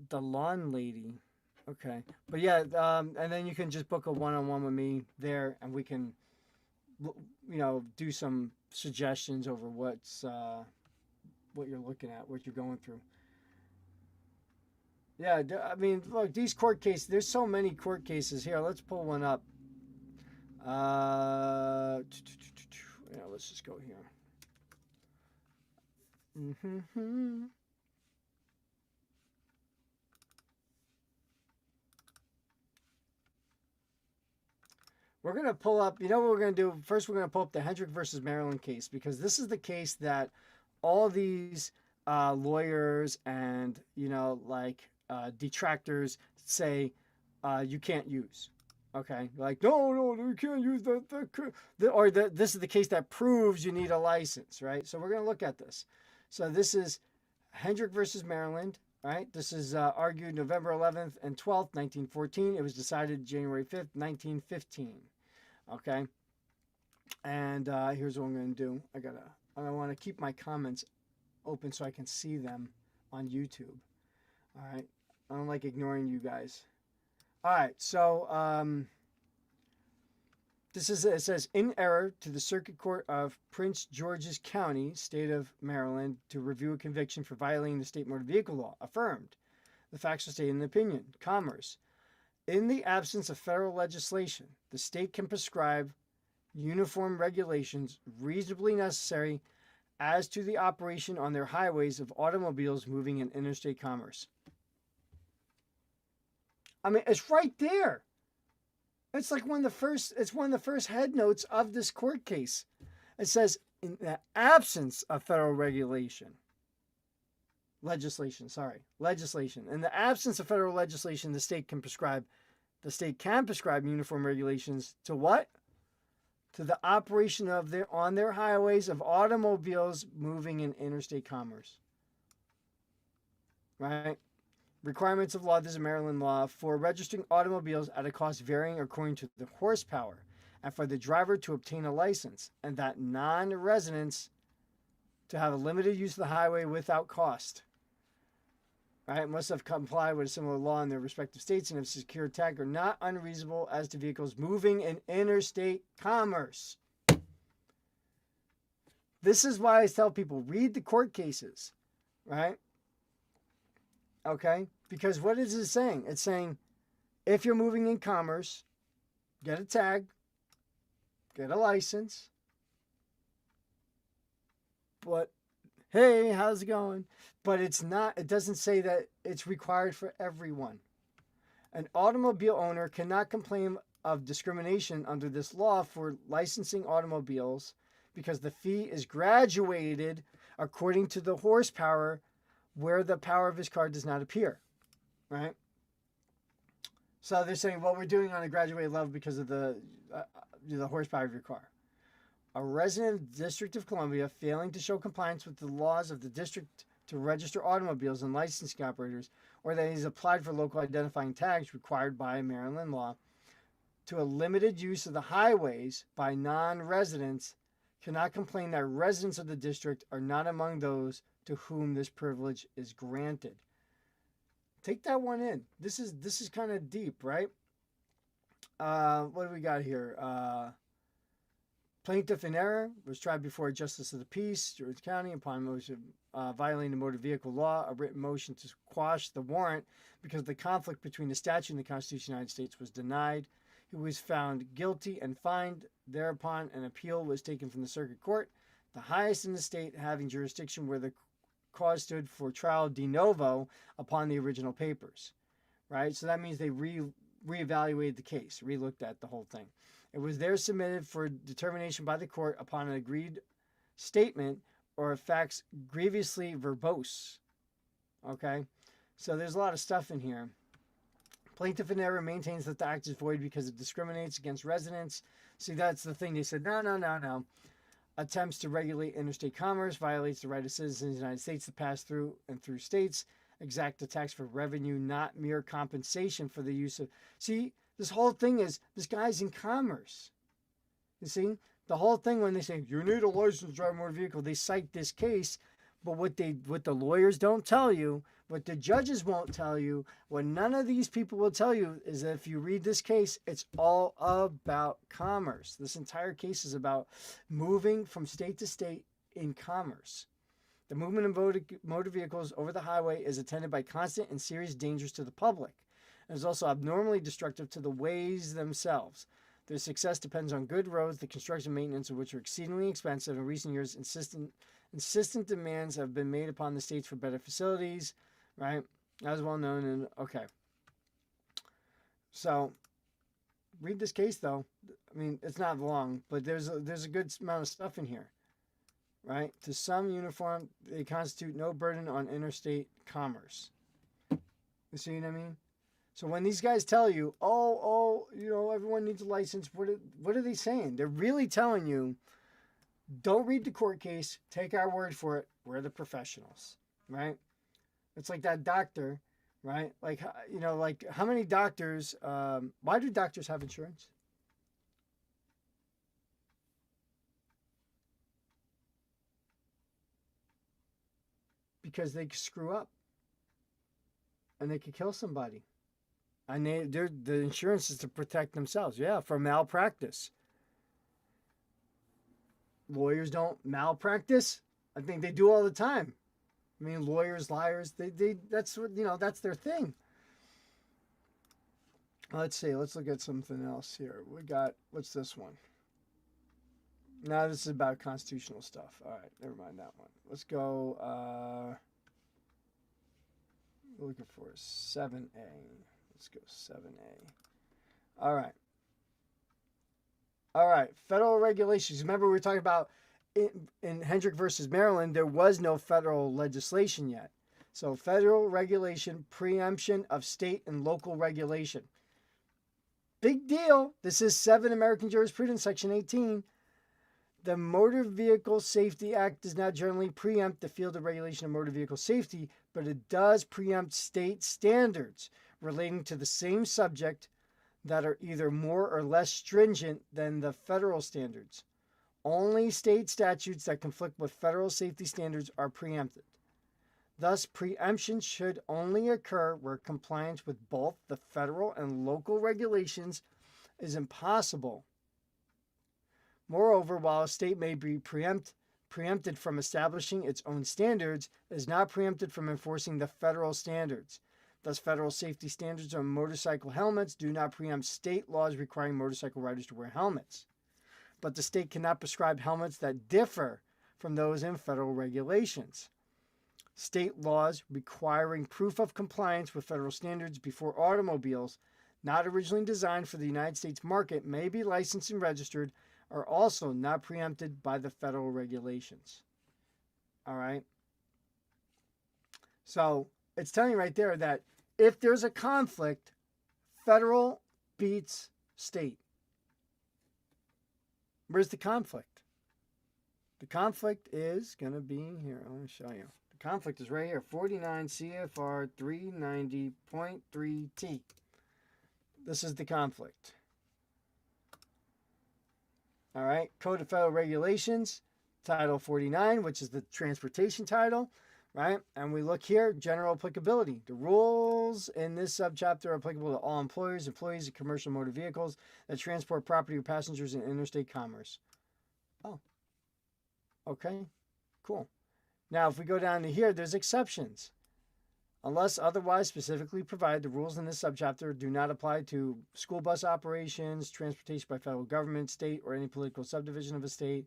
the Lawn Lady. Okay. But yeah, and then you can just book a one-on-one with me there, and we can, do some suggestions over what you're looking at, what you're going through. Yeah, I mean, look, these court cases. There's so many court cases here. Let's pull one up. Yeah, let's just go here. Mm-hmm. We're going to pull up, you know what we're going to do? First, we're going to pull up the Hendrick versus Maryland case because this is the case that all these lawyers and, detractors say you can't use. Okay, like no, you can't use this is the case that proves you need a license, right? So we're gonna look at this. So this is Hendrick versus Maryland, right? This is argued November 11th and 12th, 1914. It was decided January 5th, 1915. Okay, and here's what I'm gonna do. I want to keep my comments open so I can see them on YouTube. All right, I don't like ignoring you guys. All right, so it says in error to the Circuit Court of Prince George's County, State of Maryland, to review a conviction for violating the state motor vehicle law. Affirmed. The facts are stated in the opinion. Commerce. In the absence of federal legislation, the state can prescribe uniform regulations reasonably necessary as to the operation on their highways of automobiles moving in interstate commerce. I mean, it's right there. It's like it's one of the first head notes of this court case. It says, in the absence of federal legislation. In the absence of federal legislation, the state can prescribe uniform regulations to what? To the operation on their highways of automobiles moving in interstate commerce. Right? Requirements of law. This is Maryland law for registering automobiles at a cost varying according to the horsepower, and for the driver to obtain a license, and that non-residents to have a limited use of the highway without cost. Right, must have complied with a similar law in their respective states and have secured tag are not unreasonable as to vehicles moving in interstate commerce. This is why I tell people, read the court cases, right? Okay, because what is it saying? It's saying if you're moving in commerce, get a tag, get a license, but hey, how's it going? But it doesn't say that it's required for everyone. An automobile owner cannot complain of discrimination under this law for licensing automobiles because the fee is graduated according to the horsepower where the power of his car does not appear, right? So they're saying, well, we're doing on a graduated level because of the horsepower of your car. A resident of the District of Columbia failing to show compliance with the laws of the district to register automobiles and licensing operators, or that he's applied for local identifying tags required by Maryland law to a limited use of the highways by non-residents, cannot complain that residents of the district are not among those to whom this privilege is granted. Take that one in. This is kind of deep, right? What do we got here? Plaintiff in error was tried before a justice of the peace, George County, upon motion violating the motor vehicle law. A written motion to quash the warrant because the conflict between the statute and the Constitution of the United States was denied. He was found guilty and fined. Thereupon, an appeal was taken from the circuit court, the highest in the state, having jurisdiction where the cause stood for trial de novo upon the original papers. Right? So that means they reevaluated the case, relooked at the whole thing. It was there submitted for determination by the court upon an agreed statement or facts grievously verbose. Okay? So there's a lot of stuff in here. Plaintiff in error maintains that the act is void because it discriminates against residents. See, that's the thing. They said, no. Attempts to regulate interstate commerce violates the right of citizens of the United States to pass through and through states, exact the tax for revenue, not mere compensation for the use of... See, this whole thing is, this guy's in commerce. You see? The whole thing when they say you need a license to drive a motor vehicle, they cite this case, but what the lawyers don't tell you, what the judges won't tell you, what none of these people will tell you is that if you read this case, it's all about commerce. This entire case is about moving from state to state in commerce. The movement of motor vehicles over the highway is attended by constant and serious dangers to the public. It is also abnormally destructive to the ways themselves. Their success depends on good roads, the construction and maintenance of which are exceedingly expensive. In recent years, insistent demands have been made upon the states for better facilities, right? As well known. And okay. So, read this case though. I mean, it's not long, but there's a good amount of stuff in here, right? To some uniform, they constitute no burden on interstate commerce. You see what I mean? So when these guys tell you, everyone needs a license, what are they saying? They're really telling you, don't read the court case. Take our word for it. We're the professionals, right? It's like that doctor, right? Like how many doctors, why do doctors have insurance? Because they screw up and they could kill somebody. And the insurance is to protect themselves. Yeah, from malpractice. Lawyers don't malpractice. I think they do all the time. I mean, lawyers, liars, that's what, that's their thing. Let's see. Let's look at something else here. We got, what's this one? No, this is about constitutional stuff. All right, never mind that one. Let's go, we're looking for 7A. Let's go 7A. All right. Federal regulations. Remember we were talking about in Hendrick versus Maryland, there was no federal legislation yet. So federal regulation, preemption of state and local regulation. Big deal. This is 7 American Jurisprudence, Section 18. The Motor Vehicle Safety Act does not generally preempt the field of regulation of motor vehicle safety, but it does preempt state standards relating to the same subject that are either more or less stringent than the federal standards. Only state statutes that conflict with federal safety standards are preempted. Thus, preemption should only occur where compliance with both the federal and local regulations is impossible. Moreover, while a state may be preempted from establishing its own standards, it is not preempted from enforcing the federal standards. Thus, federal safety standards on motorcycle helmets do not preempt state laws requiring motorcycle riders to wear helmets. But the state cannot prescribe helmets that differ from those in federal regulations. State laws requiring proof of compliance with federal standards before automobiles, not originally designed for the United States market, may be licensed and registered, are also not preempted by the federal regulations. All right? So, it's telling you right there that if there's a conflict, federal beats state. Where's the conflict? The conflict is going to be here. I'm going to show you. The conflict is right here. 49 CFR 390.3T. This is the conflict. All right. Code of Federal Regulations, Title 49, which is the transportation title. Right? And we look here, general applicability. The rules in this subchapter are applicable to all employers of commercial motor vehicles that transport property or passengers in interstate commerce. Oh, okay, cool. Now, if we go down to here, there's exceptions. Unless otherwise specifically provided, the rules in this subchapter do not apply to school bus operations, transportation by federal government, state, or any political subdivision of a state,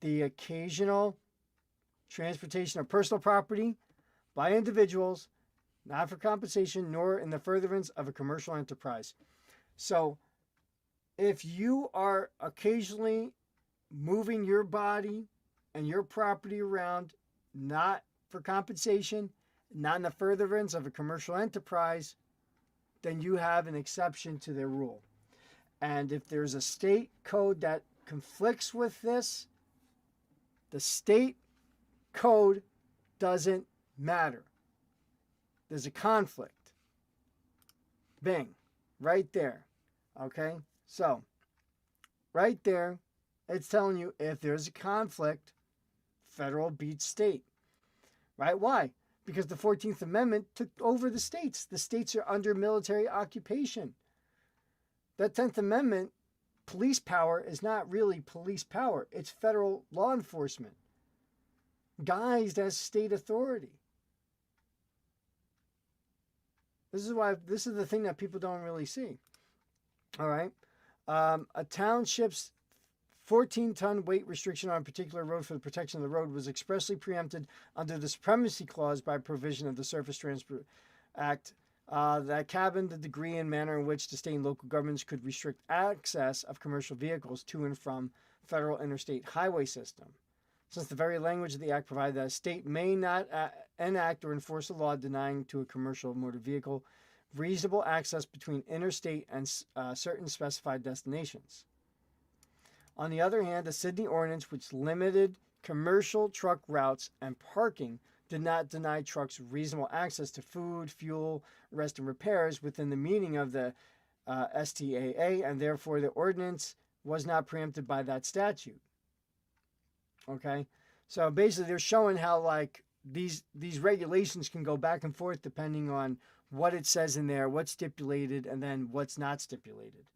the occasional transportation of personal property by individuals, not for compensation, nor in the furtherance of a commercial enterprise. So, if you are occasionally moving your body and your property around, not for compensation, not in the furtherance of a commercial enterprise, then you have an exception to their rule. And if there's a state code that conflicts with this, the state code doesn't matter. There's a conflict. Bing. Right there. Okay? So, right there, It's telling you if there's a conflict, federal beats state. Right? Why? Because the 14th Amendment took over the states. The states are under military occupation. That 10th Amendment, police power is not really police power, it's federal law enforcement, guised as state authority. This is the thing that people don't really see. All right. A township's 14-ton weight restriction on a particular road for the protection of the road was expressly preempted under the Supremacy Clause by provision of the Surface Transport Act that cabined the degree and manner in which the state and local governments could restrict access of commercial vehicles to and from federal interstate highway system. Since the very language of the act provided that a state may not enact or enforce a law denying to a commercial motor vehicle reasonable access between interstate and certain specified destinations. On the other hand, the Sydney Ordinance, which limited commercial truck routes and parking, did not deny trucks reasonable access to food, fuel, rest, and repairs within the meaning of the STAA, and therefore the ordinance was not preempted by that statute. Okay, so basically they're showing how like these regulations can go back and forth depending on what it says in there, what's stipulated, and then what's not stipulated.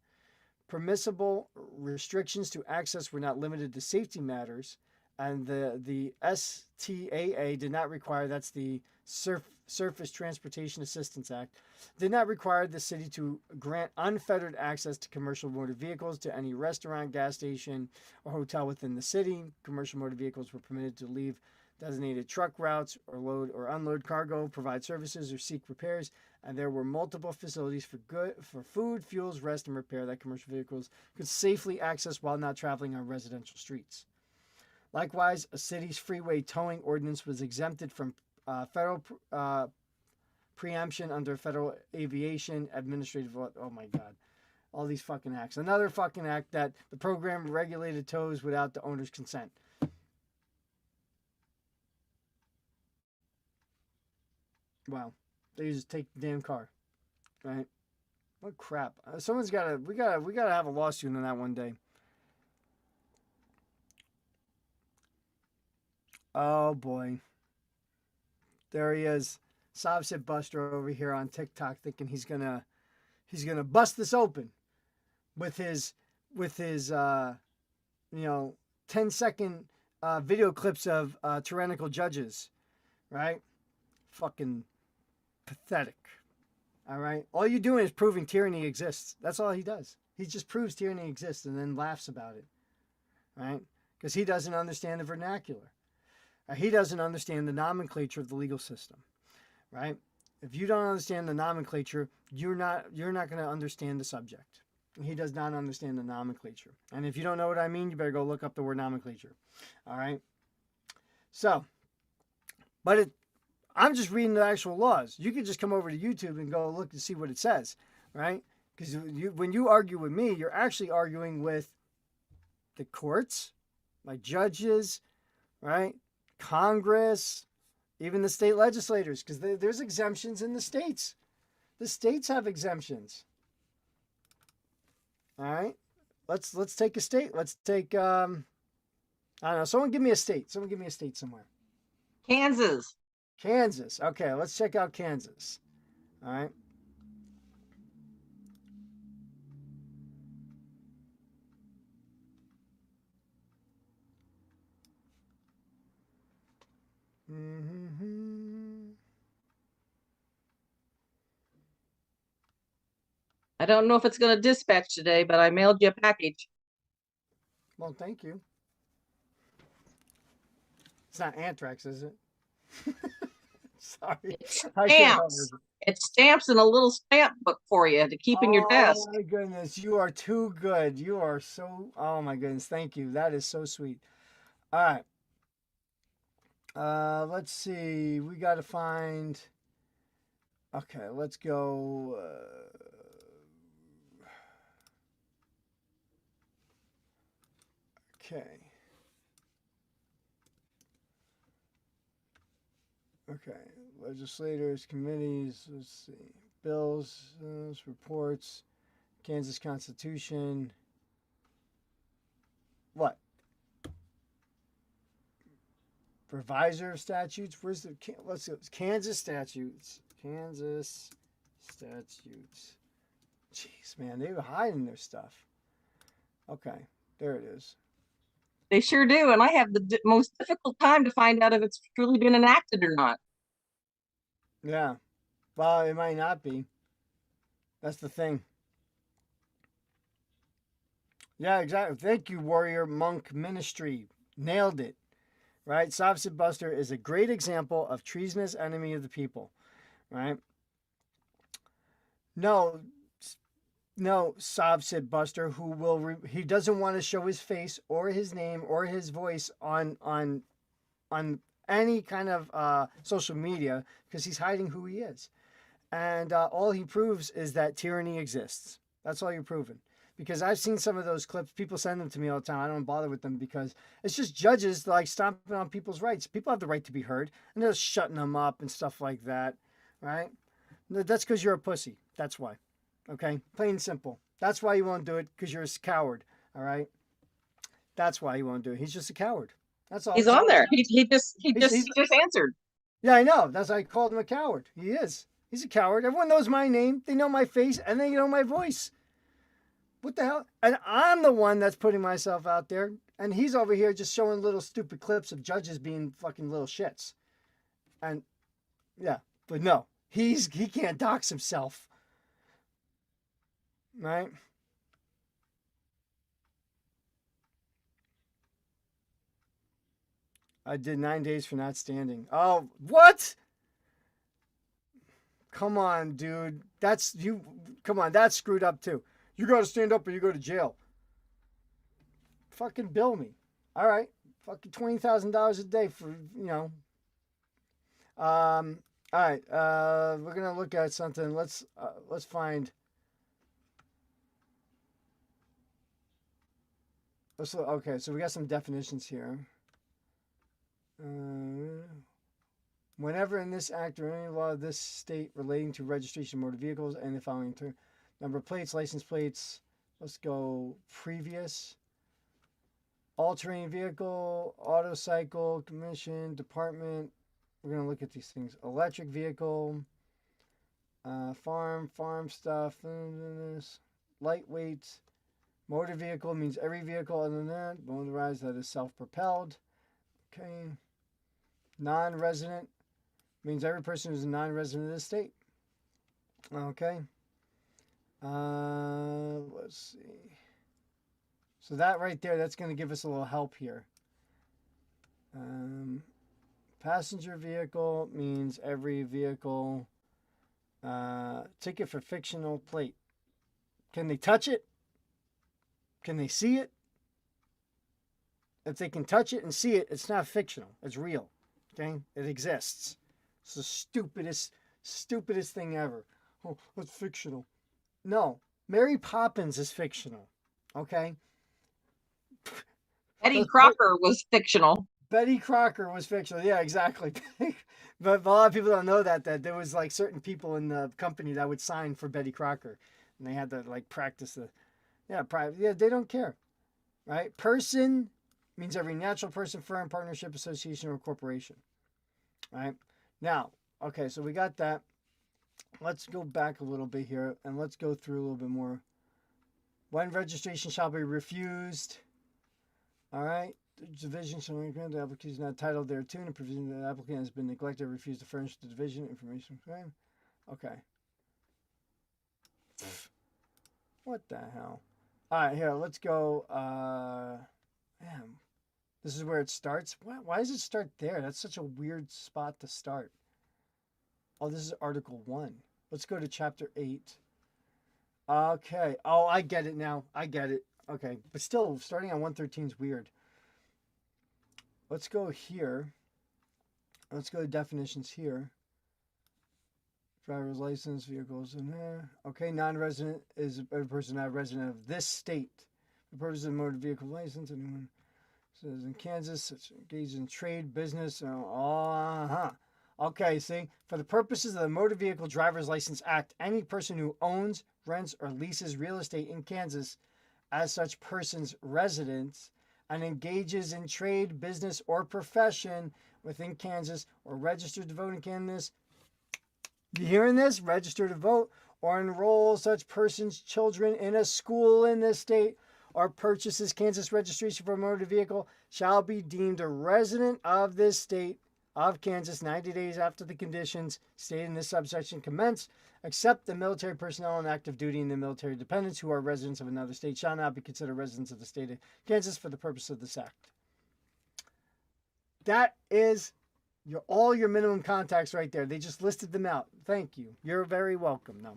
Permissible restrictions to access were not limited to safety matters, and the STAA did not require, that's the Surface Transportation Assistance Act, did not require the city to grant unfettered access to commercial motor vehicles to any restaurant, gas station, or hotel within the city. Commercial motor vehicles were permitted to leave designated truck routes or load or unload cargo, provide services, or seek repairs, and there were multiple facilities for food, fuels, rest, and repair that commercial vehicles could safely access while not traveling on residential streets. Likewise, a city's freeway towing ordinance was exempted from federal preemption under Federal Aviation Administrative Law. Oh my God. All these fucking acts. Another fucking act that the program regulated tows without the owner's consent. Wow. They just take the damn car. Right? What crap. Someone's gotta we gotta have a lawsuit on that one day. Oh boy. There he is. Subset Buster over here on TikTok thinking he's gonna bust this open with his 10-second video clips of tyrannical judges. Right? Fucking pathetic. All right? All you're doing is proving tyranny exists. That's all he does. He just proves tyranny exists and then laughs about it. Right? Because he doesn't understand the vernacular. He doesn't understand the nomenclature of the legal system. Right? If you don't understand the nomenclature, you're not going to understand the subject. He does not understand the nomenclature. And if you don't know what I mean, you better go look up the word nomenclature. All right? So, but I'm just reading the actual laws. You can just come over to YouTube and go look and see what it says, right? Because when you argue with me, you're actually arguing with the courts, like judges, right? Congress, even the state legislators, because there's exemptions in the states. The states have exemptions. All right, let's take a state. Let's take I don't know. Someone give me a state. Someone give me a state somewhere. Kansas. Kansas. Okay, let's check out Kansas. All right. Mm-hmm. I don't know if it's going to dispatch today, but I mailed you a package. Well, thank you. It's not anthrax, is it? Sorry. It's stamps. It's stamps and a little stamp book for you to keep in your desk. Oh my goodness, you are too good. You are so, oh my goodness, thank you. That is so sweet. All right. Let's see. We got to find, okay, let's go. Okay. Okay, legislators, committees, let's see, bills, reports, Kansas Constitution. What? Revisor of statutes. Where's the let's go. Kansas statutes. Kansas statutes. Jeez, man, they were hiding their stuff. Okay, there it is. They sure do, and I have the most difficult time to find out if it's truly been enacted or not. Yeah. Well, it might not be. That's the thing. Yeah, exactly. Thank you, Warrior Monk Ministry. Nailed it. Right? Sovset Buster is a great example of treasonous enemy of the people. Right? No, Sovset Buster, who will he doesn't want to show his face or his name or his voice on any kind of social media because he's hiding who he is, and all he proves is that tyranny exists. That's all you're proving. Because I've seen some of those clips. People send them to me all the time. I don't bother with them because it's just judges like stomping on people's rights. People have the right to be heard, and they're shutting them up and stuff like that, right? That's because you're a pussy. That's why. Okay, plain and simple. That's why you won't do it, because you're a coward. All right, that's why he won't do it. He's just a coward. That's all. He's on there. He just answered. Yeah, I know. That's why I called him a coward. He is. He's a coward. Everyone knows my name. They know my face, and they know my voice. What the hell? And I'm the one that's putting myself out there, and he's over here just showing little stupid clips of judges being fucking little shits. And yeah, but no, he can't dox himself. Right? I did 9 days for not standing. Oh, what? Come on, dude. That's you. Come on, that's screwed up too. You got to stand up or you go to jail. Fucking bill me. All right. Fucking $20,000 a day for, you know. All right. We're going to look at something. Let's find. Okay, so we got some definitions here. Whenever in this act or any law of this state relating to registration of motor vehicles and the following term. Number plates, license plates. Let's go previous. All-terrain vehicle, auto cycle, commission, department. We're going to look at these things. Electric vehicle, farm stuff. Lightweight. Motor vehicle means every vehicle other than that. Motorized, that is self-propelled. Okay. Non-resident means every person who's a non-resident of the state. Okay. Let's see. So that right there, that's going to give us a little help here. Passenger vehicle means every vehicle. Ticket for fictional plate. Can they touch it? Can they see it? If they can touch it and see it, it's not fictional. It's real. Okay? It exists. It's the stupidest thing ever. Oh, it's fictional. No, Mary Poppins is fictional. Okay? Betty Crocker was fictional. Betty Crocker was fictional. Yeah, exactly. But a lot of people don't know that there was like certain people in the company that would sign for Betty Crocker. And they had to like practice they don't care. Right? Person means every natural person, firm, partnership, association, or corporation. Right? Now, okay, so we got that. Let's go back a little bit here and let's go through a little bit more. When registration shall be refused. All right. The division shall grant the applicant is not titled thereto, and provision that the applicant has been neglected or refused to furnish the division information. Okay. What the hell? All right, here, let's go. Man, this is where it starts. Why does it start there? That's such a weird spot to start. Oh, this is Article 1. Let's go to Chapter 8. Okay. Oh, I get it now. I get it. Okay. But still, starting on 113 is weird. Let's go here. Let's go to definitions here. Driver's license, vehicles in there. Okay, non-resident is a person not a resident of this state. For purposes of motor vehicle license, anyone says in Kansas, such engaged in trade, business, Okay, see, for the purposes of the Motor Vehicle Driver's License Act, any person who owns, rents, or leases real estate in Kansas as such person's residence and engages in trade, business, or profession within Kansas or registered to vote in Kansas. You hearing this? Register to vote or enroll such persons' children in a school in this state or purchases Kansas registration for a motor vehicle shall be deemed a resident of this state of Kansas 90 days after the conditions stated in this subsection commence, except the military personnel on active duty and the military dependents who are residents of another state shall not be considered residents of the state of Kansas for the purpose of this act. That is all your minimum contacts right there. They just listed them out. Thank you. You're very welcome. No,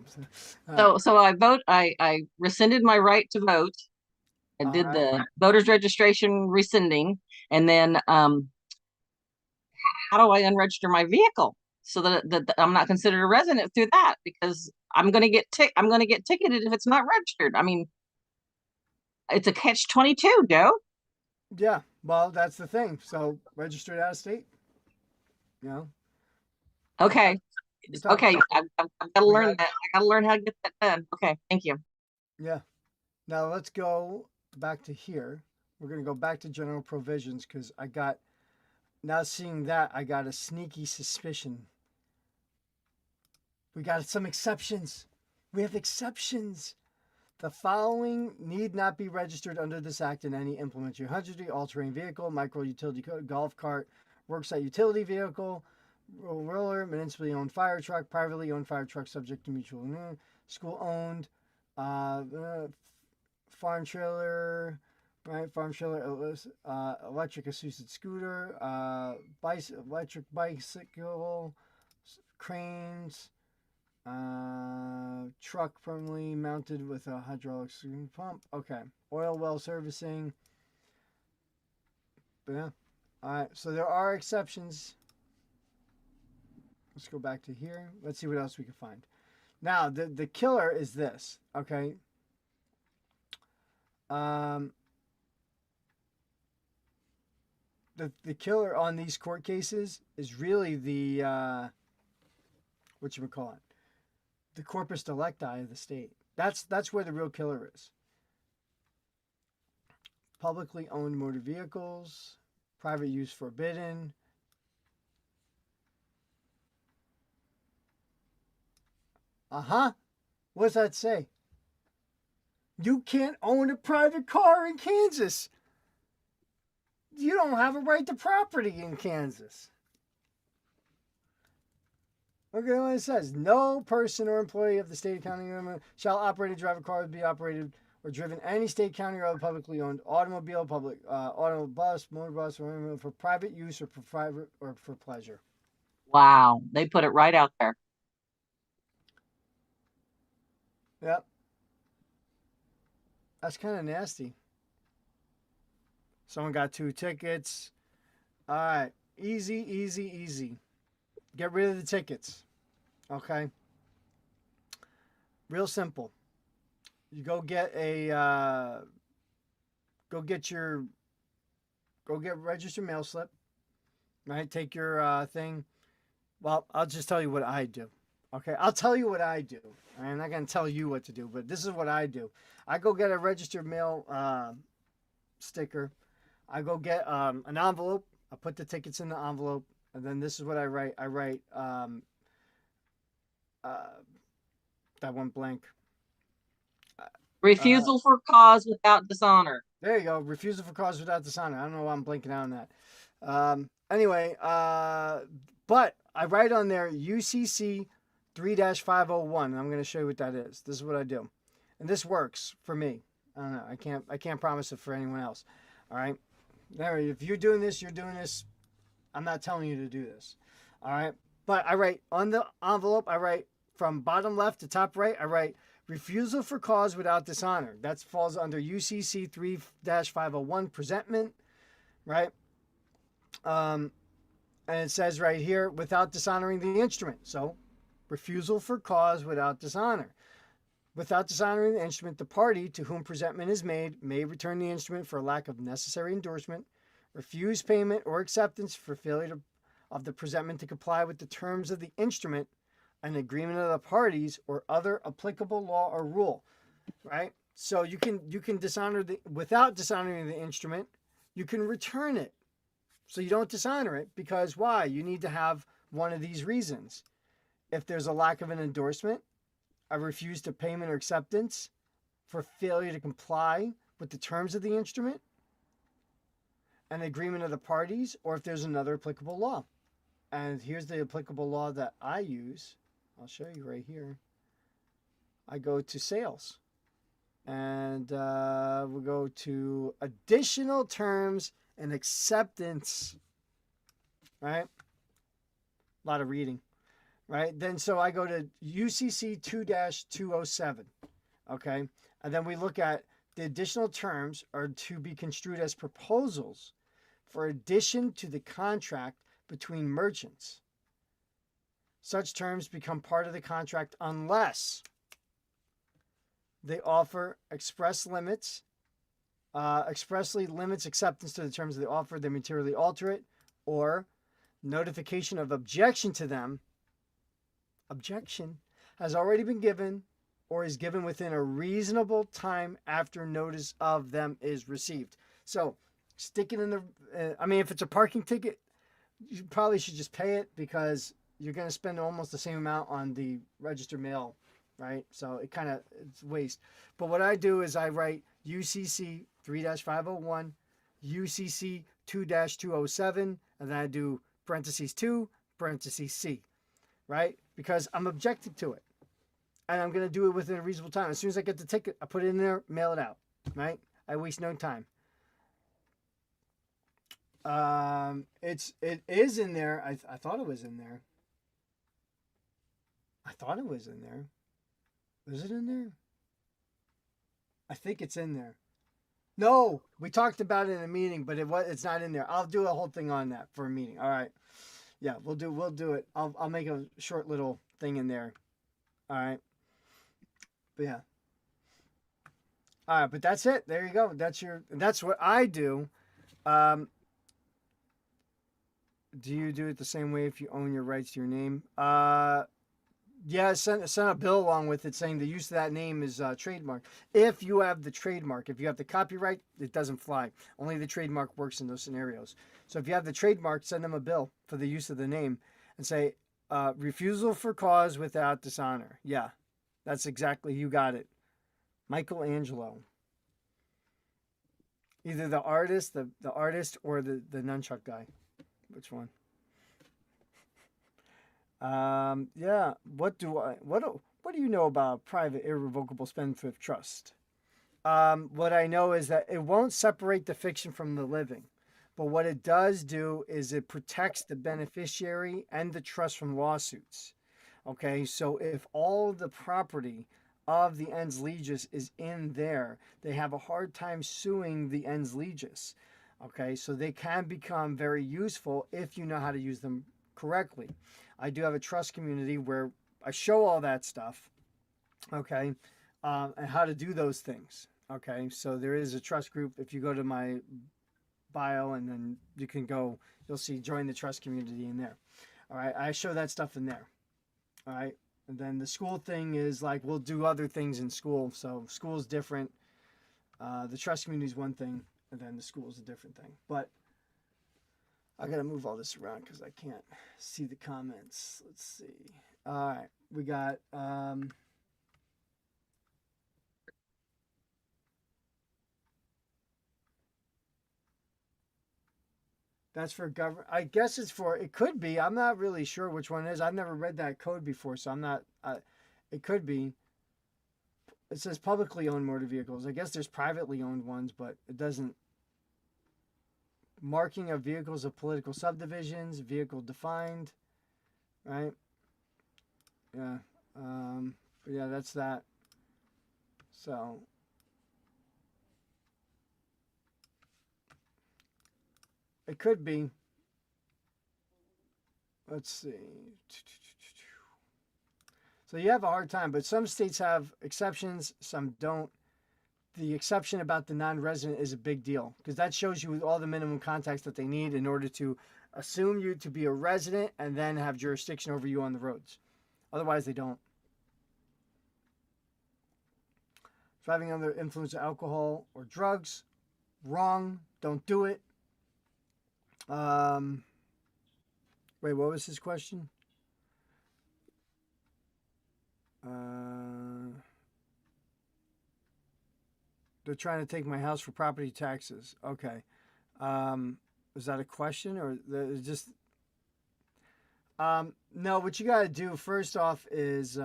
So I rescinded my right to vote. I did right. the voter's registration rescinding, and then how do I unregister my vehicle so that I'm not considered a resident through that? Because I'm gonna get ticketed if it's not registered. I mean, it's a catch-22, Joe. Yeah, well, that's the thing. So registered out of state. You know. Okay. It's tough. Okay, I've got to learn that. I got to learn how to get that done. Okay, thank you. Yeah. Now let's go back to here. We're going to go back to general provisions because I got, now seeing that, I got a sneaky suspicion. We got some exceptions. We have exceptions. The following need not be registered under this act in any implement: your 100 all-terrain vehicle, micro utility golf cart, worksite utility vehicle, roller, municipally owned fire truck, privately owned fire truck subject to mutual, school owned, farm trailer, right? Farm trailer, electric assisted scooter, electric bicycle, cranes, truck permanently mounted with a hydraulic pump. Okay, oil well servicing. But yeah, all right. So there are exceptions. Let's go back to here. Let's see what else we can find. Now, the killer is this, okay? The killer on these court cases is really the, whatchamacallit, the corpus delicti of the state. That's where the real killer is. Publicly owned motor vehicles, private use forbidden. What does that say? You can't own a private car in Kansas. You don't have a right to property in Kansas. Look at what it says. No person or employee of the state, county, government shall operate or drive a car, be operated or driven any state, county, or other publicly owned automobile, public auto, bus, motor bus, or for private use or for private or for pleasure. Wow, they put it right out there. Yep. That's kind of nasty. Someone got 2 tickets. All right. Easy, easy, easy. Get rid of the tickets. Okay. Real simple. You go get registered mail slip. Right? Take your thing. Well, I'll just tell you what I do. Okay, I'll tell you what I do. I'm not going to tell you what to do, but this is what I do. I go get a registered mail sticker. I go get an envelope. I put the tickets in the envelope, and then this is what I write. I write that one blank. Refusal for cause without dishonor. There you go. Refusal for cause without dishonor. I don't know why I'm blanking out on that. Anyway, but I write on there UCC 3-501, and I'm going to show you what that is. This is what I do, and this works for me. I don't know. I can't promise it for anyone else. All right. Now, if you're doing this, you're doing this. I'm not telling you to do this. All right. But I write on the envelope. I write from bottom left to top right. I write refusal for cause without dishonor. That falls under UCC 3-501 presentment. Right. And it says right here without dishonoring the instrument. So refusal for cause without dishonor. Without dishonoring the instrument, the party to whom presentment is made may return the instrument for lack of necessary endorsement, refuse payment or acceptance for failure of the presentment to comply with the terms of the instrument, an agreement of the parties, or other applicable law or rule. Right? So you can dishonor without dishonoring the instrument. you can return it. So you don't dishonor it because why? You need to have one of these reasons. If there's a lack of an endorsement, a refuse to payment or acceptance for failure to comply with the terms of the instrument, an agreement of the parties, or if there's another applicable law. And here's the applicable law that I use. I'll show you right here. I go to sales and we'll go to additional terms and acceptance, right? A lot of reading, right? Then so I go to UCC 2-207, okay? And then we look at the additional terms are to be construed as proposals for addition to the contract between merchants. Such terms become part of the contract unless they offer expressly limits acceptance to the terms of the offer, they materially alter it, or notification of objection to them. Objection has already been given or is given within a reasonable time after notice of them is received. So stick it in the, if it's a parking ticket, you probably should just pay it because you're going to spend almost the same amount on the registered mail, right? So it's waste. But what I do is I write UCC 3-501, UCC 2-207, and then I do parentheses 2, parentheses C, right? Because I'm objecting to it. And I'm going to do it within a reasonable time. As soon as I get the ticket, I put it in there, mail it out, right? I waste no time. It is in there. I thought it was in there. Is it in there? I think it's in there. No, we talked about it in a meeting, but it's not in there. I'll do a whole thing on that for a meeting. All right. Yeah, we'll do it. I'll make a short little thing in there. All right. But yeah. All right, but that's it. There you go. That's what I do. Do you do it the same way if you own your rights to your name? Yeah, send a bill along with it saying the use of that name is trademark. If you have the trademark, if you have the copyright, it doesn't fly. Only the trademark works in those scenarios. So if you have the trademark, send them a bill for the use of the name and say refusal for cause without dishonor. Yeah, that's exactly, you got it. Michelangelo. Either the artist or the nunchuck guy. Which one? Yeah. What do you know about private irrevocable spendthrift trust? What I know is that it won't separate the fiction from the living, but what it does do is it protects the beneficiary and the trust from lawsuits. Okay, so if all the property of the ens legis is in there, they have a hard time suing the ens legis. Okay, so they can become very useful if you know how to use them correctly. I do have a trust community where I show all that stuff, okay, and how to do those things. Okay, so there is a trust group. If you go to my bio and then you can go, you'll see join the trust community in there. All right, I show that stuff in there. All right, and then the school thing is like we'll do other things in school. So school's different. The trust community is one thing, and then the school is a different thing. But I gotta move all this around because I can't see the comments. Let's see. All right, we got that's for government. I guess it's for. It could be. I'm not really sure which one it is. I've never read that code before, so I'm not. It could be. It says publicly owned motor vehicles. I guess there's privately owned ones, but it doesn't. Marking of vehicles of political subdivisions, vehicle defined, right? Yeah. Yeah, that's that. So. It could be. Let's see. So you have a hard time, but some states have exceptions, some don't. The exception about the non-resident is a big deal because that shows you all the minimum contacts that they need in order to assume you to be a resident and then have jurisdiction over you on the roads. Otherwise, they don't. Driving under influence of alcohol or drugs, wrong. Don't do it. Um, wait, what was his question? Uh, they're trying to take my house for property taxes. Okay. Was that a question or just? No. What you got to do first off is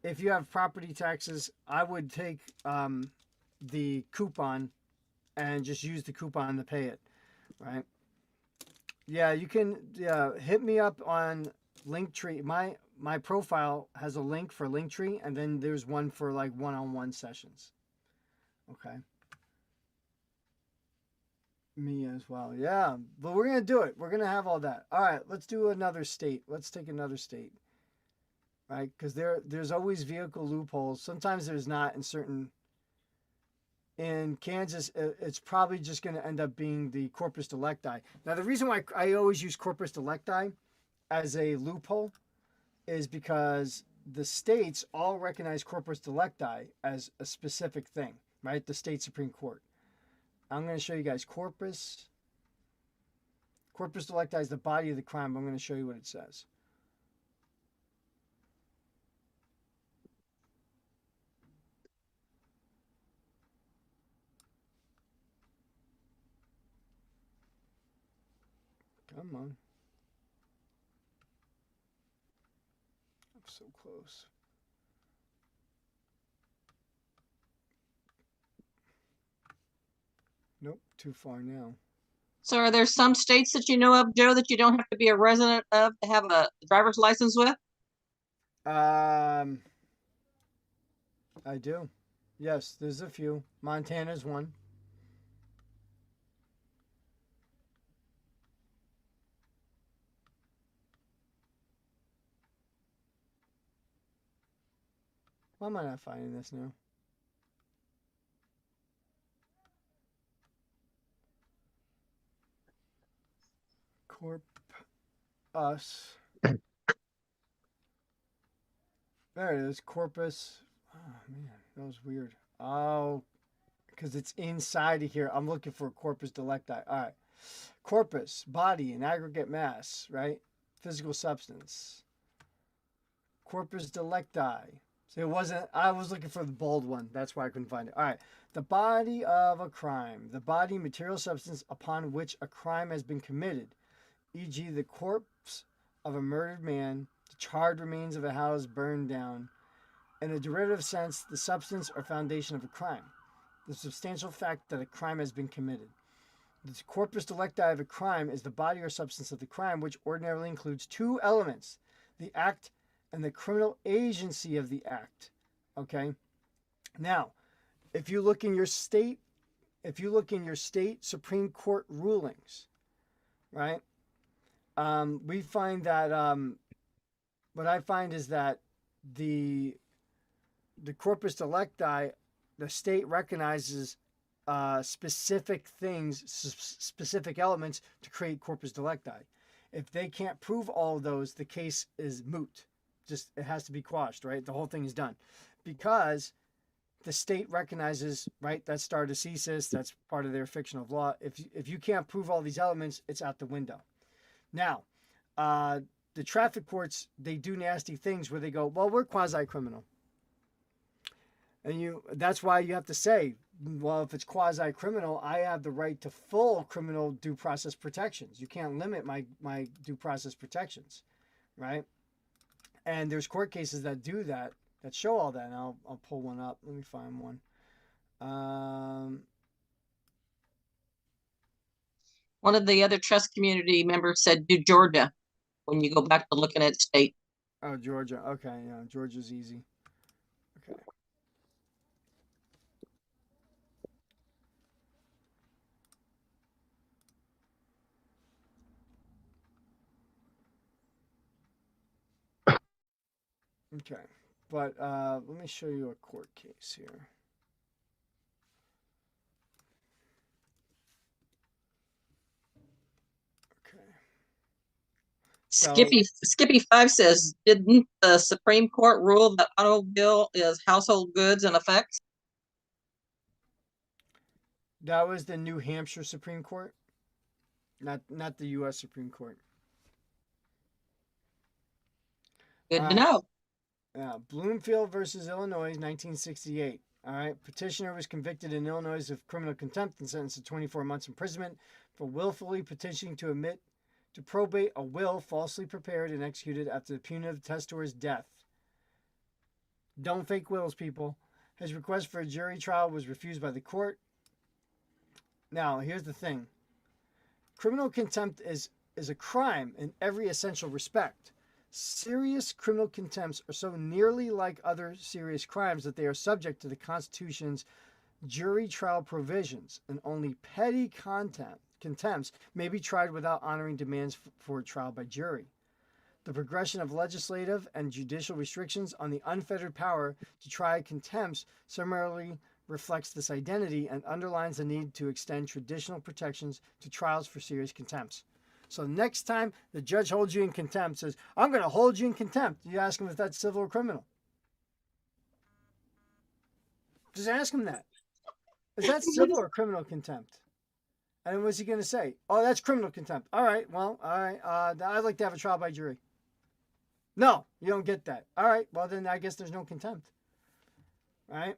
if you have property taxes, I would take the coupon and just use the coupon to pay it, right? Yeah, you can. Yeah, hit me up on Linktree. My profile has a link for Linktree, and then there's one for like one-on-one sessions. Okay. Me as well. Yeah, but we're gonna do it. We're gonna have all that. All right, let's do another state. Let's take another state, right? Because there's always vehicle loopholes. Sometimes there's not in certain. In Kansas, it's probably just going to end up being the corpus delicti. Now, the reason why I always use corpus delicti as a loophole is because the states all recognize corpus delicti as a specific thing, right? The state Supreme Court. I'm going to show you guys corpus. Corpus delicti is the body of the crime. I'm going to show you what it says. Come on. I'm so close. Nope, too far now. So are there some states that you know of, Joe, that you don't have to be a resident of to have a driver's license with? I do. Yes, there's a few. Montana's one. Why am I not finding this now? Corp us. There it is. Corpus. Oh man, that was weird. Oh, because it's inside of here. I'm looking for corpus delicti. All right. Corpus, body, an aggregate mass, right? Physical substance. Corpus delicti. So it wasn't, I was looking for the bold one. That's why I couldn't find it. All right. The body of a crime. The body, material substance upon which a crime has been committed, e.g., the corpse of a murdered man, the charred remains of a house burned down. In a derivative sense, the substance or foundation of a crime. The substantial fact that a crime has been committed. The corpus delicti of a crime is the body or substance of the crime, which ordinarily includes two elements: the act and the criminal agency of the act. Okay? Now, if you look in your state Supreme Court rulings, right? We find that what I find is that the corpus delicti, the state recognizes specific things, specific elements to create corpus delicti. If they can't prove all of those, the case is moot. Just it has to be quashed, right? The whole thing is done because the state recognizes, right? That's stare decisis. That's part of their fiction of law. If you can't prove all these elements, it's out the window. Now, the traffic courts, they do nasty things where they go, well, we're quasi-criminal. And that's why you have to say, well, if it's quasi-criminal, I have the right to full criminal due process protections. You can't limit my due process protections, right? And there's court cases that do that show all that. And I'll pull one up. Let me find one. One of the other trust community members said, do Georgia when you go back to looking at state. Oh, Georgia. Okay, yeah, Georgia's easy. Okay. Okay, but let me show you a court case here. Okay. So, Skippy 5 says, didn't the Supreme Court rule that automobile is household goods and effects? that was the New Hampshire Supreme Court. Not the U.S. Supreme Court. All Good to right. know. Bloomfield versus Illinois, 1968. All right. Petitioner was convicted in Illinois of criminal contempt and sentenced to 24 months imprisonment for willfully petitioning to admit to probate a will falsely prepared and executed after the punitive testator's death. Don't fake wills, people. His request for a jury trial was refused by the court. Now, here's the thing. Criminal contempt is a crime in every essential respect. Serious criminal contempts are so nearly like other serious crimes that they are subject to the Constitution's jury trial provisions, and only petty contempts may be tried without honoring demands for trial by jury. The progression of legislative and judicial restrictions on the unfettered power to try contempts summarily reflects this identity and underlines the need to extend traditional protections to trials for serious contempts. So next time the judge holds you in contempt, says, I'm going to hold you in contempt, you ask him if that's civil or criminal. Just ask him that. Is that civil or criminal contempt? And what's he going to say? Oh, that's criminal contempt. All right, well, all right. I'd like to have a trial by jury. No, you don't get that. All right, well, then I guess there's no contempt. All right?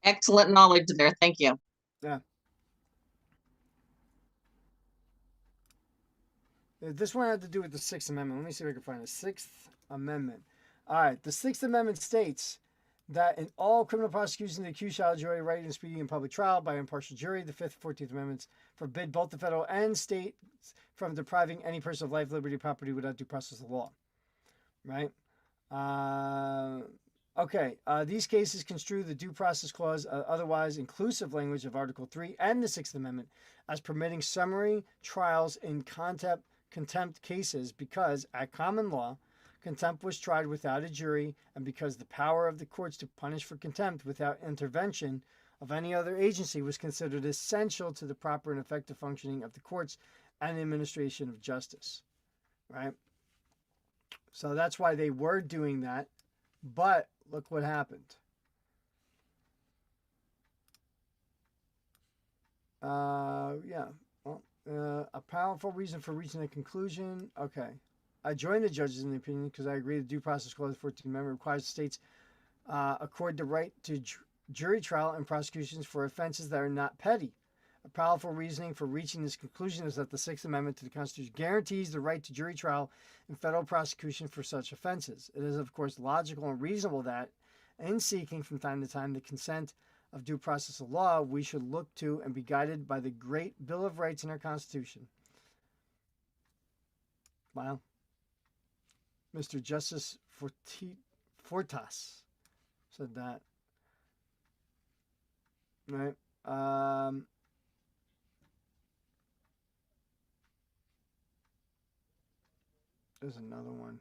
Excellent knowledge there. Thank you. Yeah. This one had to do with the Sixth Amendment. Let me see if I can find the Sixth Amendment. All right, the Sixth Amendment states that in all criminal prosecutions, the accused shall enjoy a right and speedy and public trial by impartial jury. The Fifth and 14th Amendments forbid both the federal and states from depriving any person of life, liberty, property without due process of law. Right? Okay. These cases construe the Due Process Clause, otherwise inclusive language of Article 3 and the Sixth Amendment as permitting summary trials in contempt cases because, at common law, contempt was tried without a jury, and because the power of the courts to punish for contempt without intervention of any other agency was considered essential to the proper and effective functioning of the courts and the administration of justice. Right? So that's why they were doing that, but look what happened. Yeah. Well, a powerful reason for reaching a conclusion. Okay. I join the judges in the opinion because I agree the Due Process Clause 14th Amendment requires states accord the right to jury trial and prosecutions for offenses that are not petty. A powerful reasoning for reaching this conclusion is that the Sixth Amendment to the Constitution guarantees the right to jury trial and federal prosecution for such offenses. It is, of course, logical and reasonable that, in seeking from time to time the consent of due process of law, we should look to and be guided by the great Bill of Rights in our Constitution. Wow. Mr. Justice Fortas said that. Right? There's another one.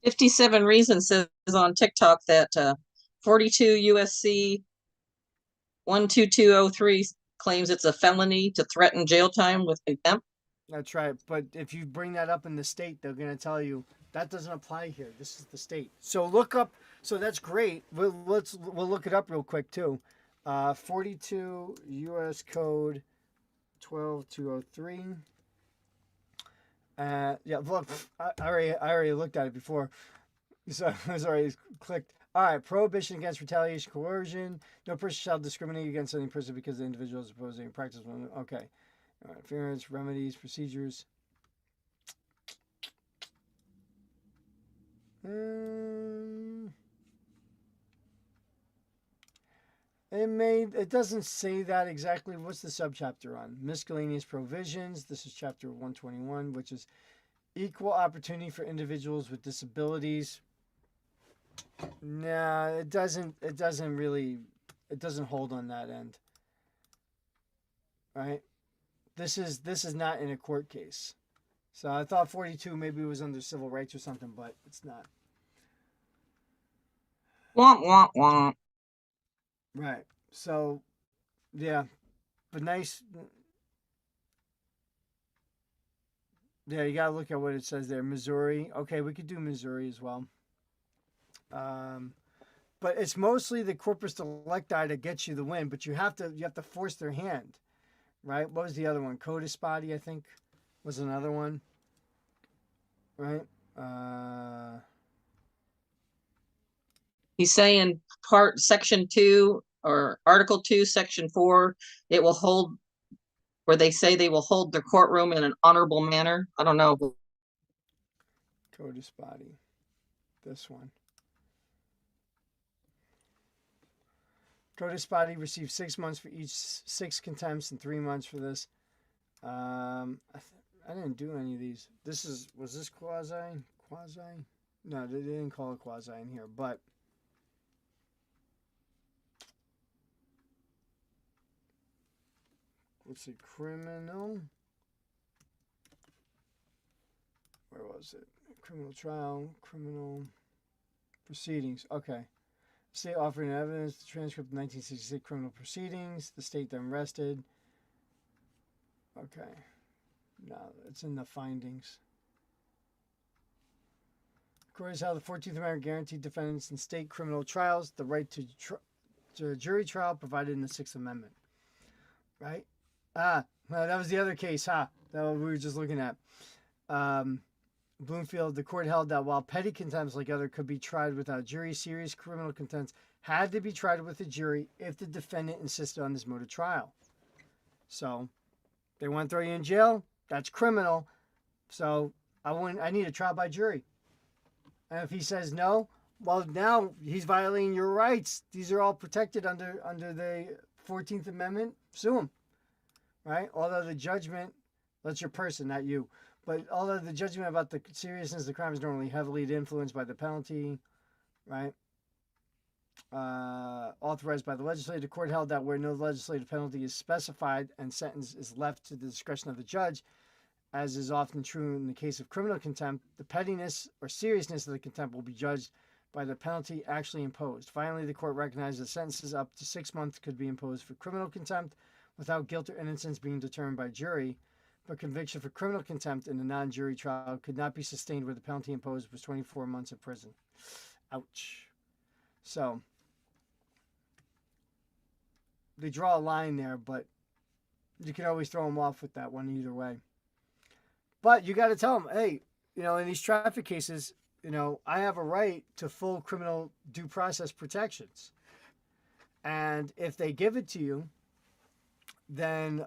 57 Reasons says on TikTok that 42 USC 12203 claims it's a felony to threaten jail time with contempt. That's right. But if you bring that up in the state, they're going to tell you that doesn't apply here. This is the state. So look up. So that's great. We'll look it up real quick too. 42 U.S. Code 12203. Yeah, look, I already looked at it before, so I was already clicked. All right, prohibition against retaliation, coercion. No person shall discriminate against any person because the individual is opposing practice. Okay, all right, interference, remedies, procedures. It doesn't say that exactly. What's the subchapter on? Miscellaneous provisions. This is chapter 121, which is equal opportunity for individuals with disabilities. Nah, it doesn't hold on that end. Right? This is not in a court case. So I thought 42 maybe it was under civil rights or something, but it's not. Womp, womp, womp. Right. So, yeah, but nice. Yeah, you gotta look at what it says there. Missouri. Okay, we could do Missouri as well. But it's mostly the corpus delicti that gets you the win. But you have to force their hand, right? What was the other one? Codis body, I think, was another one, right? He's saying section 2 or article 2, section 4, it will hold where they say they will hold their courtroom in an honorable manner. I don't know. Codis body. This one. Codis body received 6 months for each 6 contempts and 3 months for this. I didn't do any of these. Was this quasi? No, they didn't call it quasi in here, but let's see, criminal. Where was it? Criminal trial, criminal proceedings. Okay. The state offered evidence, the transcript of 1966 criminal proceedings. The state then rested. Okay. No, it's in the findings. Court is how the 14th Amendment guaranteed defendants in state criminal trials the right to jury trial provided in the 6th Amendment. Right? No, that was the other case, that we were just looking at. Bloomfield, the court held that while petty contempts like other could be tried without jury, serious criminal contempts had to be tried with a jury if the defendant insisted on this mode of trial. So, they want to throw you in jail. That's criminal. So, I need a trial by jury. And if he says no, well, now he's violating your rights. These are all protected under the 14th Amendment. Sue him. Right? Although the judgment, that's your person, not you. But although the judgment about the seriousness of the crime is normally heavily influenced by the penalty, right? Authorized by the legislature, the court held that where no legislative penalty is specified and sentence is left to the discretion of the judge, as is often true in the case of criminal contempt, the pettiness or seriousness of the contempt will be judged by the penalty actually imposed. Finally, the court recognized that sentences up to 6 months could be imposed for criminal contempt without guilt or innocence being determined by jury, but conviction for criminal contempt in a non-jury trial could not be sustained where the penalty imposed was 24 months of prison. Ouch. So, they draw a line there, but you can always throw them off with that one either way. But you got to tell them, hey, in these traffic cases, I have a right to full criminal due process protections. And if they give it to you, then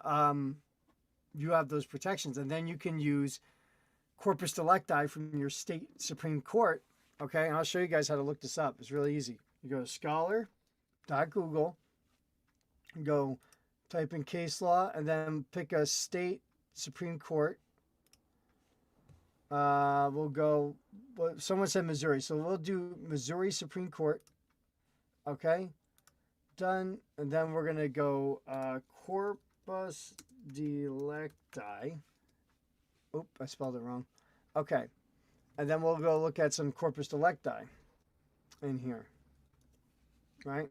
you have those protections. And then you can use corpus delicti from your state Supreme Court. Okay, and I'll show you guys how to look this up. It's really easy. You go to scholar.google, go type in case law, and then pick a state Supreme Court. We'll go, someone said Missouri, so we'll do Missouri Supreme Court. Okay, done. And then we're going to go corpus delicti. Oop, I spelled it wrong. Okay, and then we'll go look at some corpus delicti in here. Right?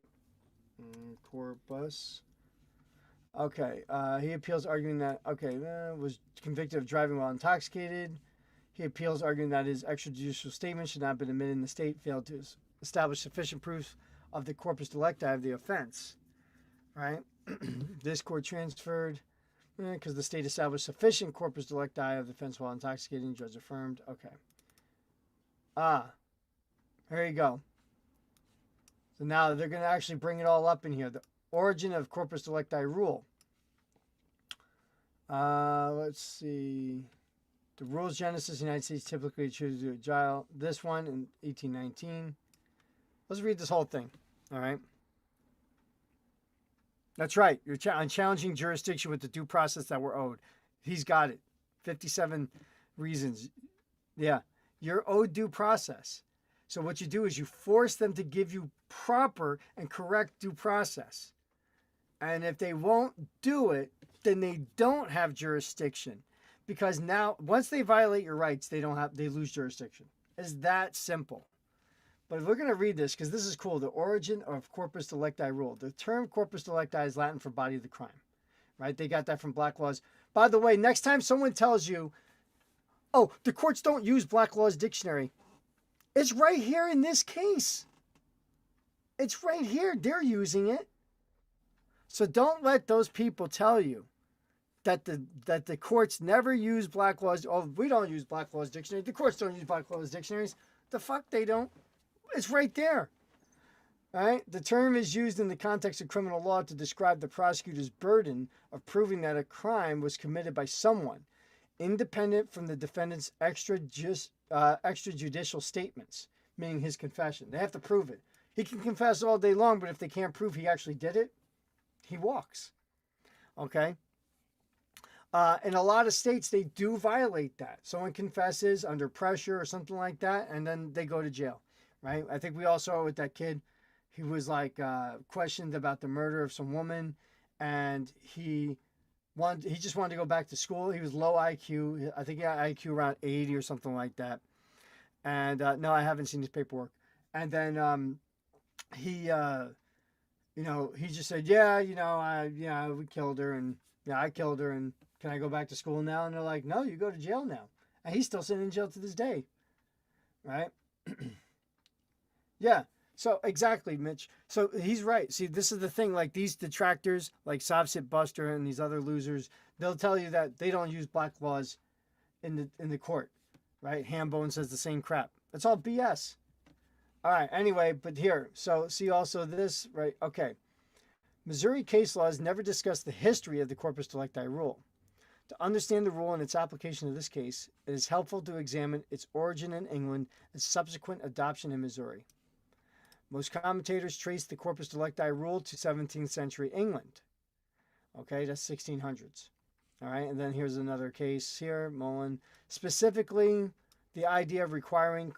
Corpus. Okay, he appeals arguing that, was convicted of driving while intoxicated. He appeals arguing that his extrajudicial statement should not have been admitted in the state, failed to establish sufficient proof of the corpus delicti of the offense. Right? This court transferred because the state established sufficient corpus delicti of the offense while intoxicated, and judge affirmed. Okay. There you go. So now they're going to actually bring it all up in here. The origin of corpus delicti rule. Let's see. The rules genesis in the United States typically attributed to a child. This one in 1819. Let's read this whole thing. All right. That's right. You're on challenging jurisdiction with the due process that were owed. He's got it. 57 reasons. Yeah. You're owed due process. So what you do is you force them to give you proper and correct due process. And if they won't do it, then they don't have jurisdiction. Because now, once they violate your rights, they lose jurisdiction. It's that simple. But we're going to read this because this is cool. The origin of corpus delicti rule. The term corpus delicti is Latin for body of the crime. Right? They got that from Black Laws. By the way, next time someone tells you, oh, the courts don't use Black Laws Dictionary. It's right here in this case. It's right here. They're using it. So don't let those people tell you that the courts never use Black Laws. Oh, we don't use Black Laws dictionary. The courts don't use Black Laws dictionaries. The fuck they don't. It's right there. All right. The term is used in the context of criminal law to describe the prosecutor's burden of proving that a crime was committed by someone, independent from the defendant's extrajudicial statements, meaning his confession. They have to prove it. He can confess all day long, but if they can't prove he actually did it, he walks. Okay? In a lot of states, they do violate that. Someone confesses under pressure or something like that, and then they go to jail, right? I think we all saw it with that kid. He was like questioned about the murder of some woman, and he just wanted to go back to school. He was low IQ. I think he had IQ around 80 or something like that. And no, I haven't seen his paperwork. And then he just said, yeah, we killed her, and yeah, I killed her, and can I go back to school now? And they're like, no, you go to jail now. And he's still sitting in jail to this day, right? Yeah. So exactly, Mitch. So he's right. See, this is the thing. Like these detractors, like Savsit Buster and these other losers, they'll tell you that they don't use Black Laws in the court, right? Hambone says the same crap. It's all BS. All right. Anyway, but here. So see also this, right? Okay. Missouri case laws never discuss the history of the corpus delicti rule. To understand the rule and its application to this case, it is helpful to examine its origin in England and subsequent adoption in Missouri. Most commentators trace the corpus delicti rule to 17th century England. Okay, that's 1600s. All right, and then here's another case here, Mullen. Specifically, the idea of requiring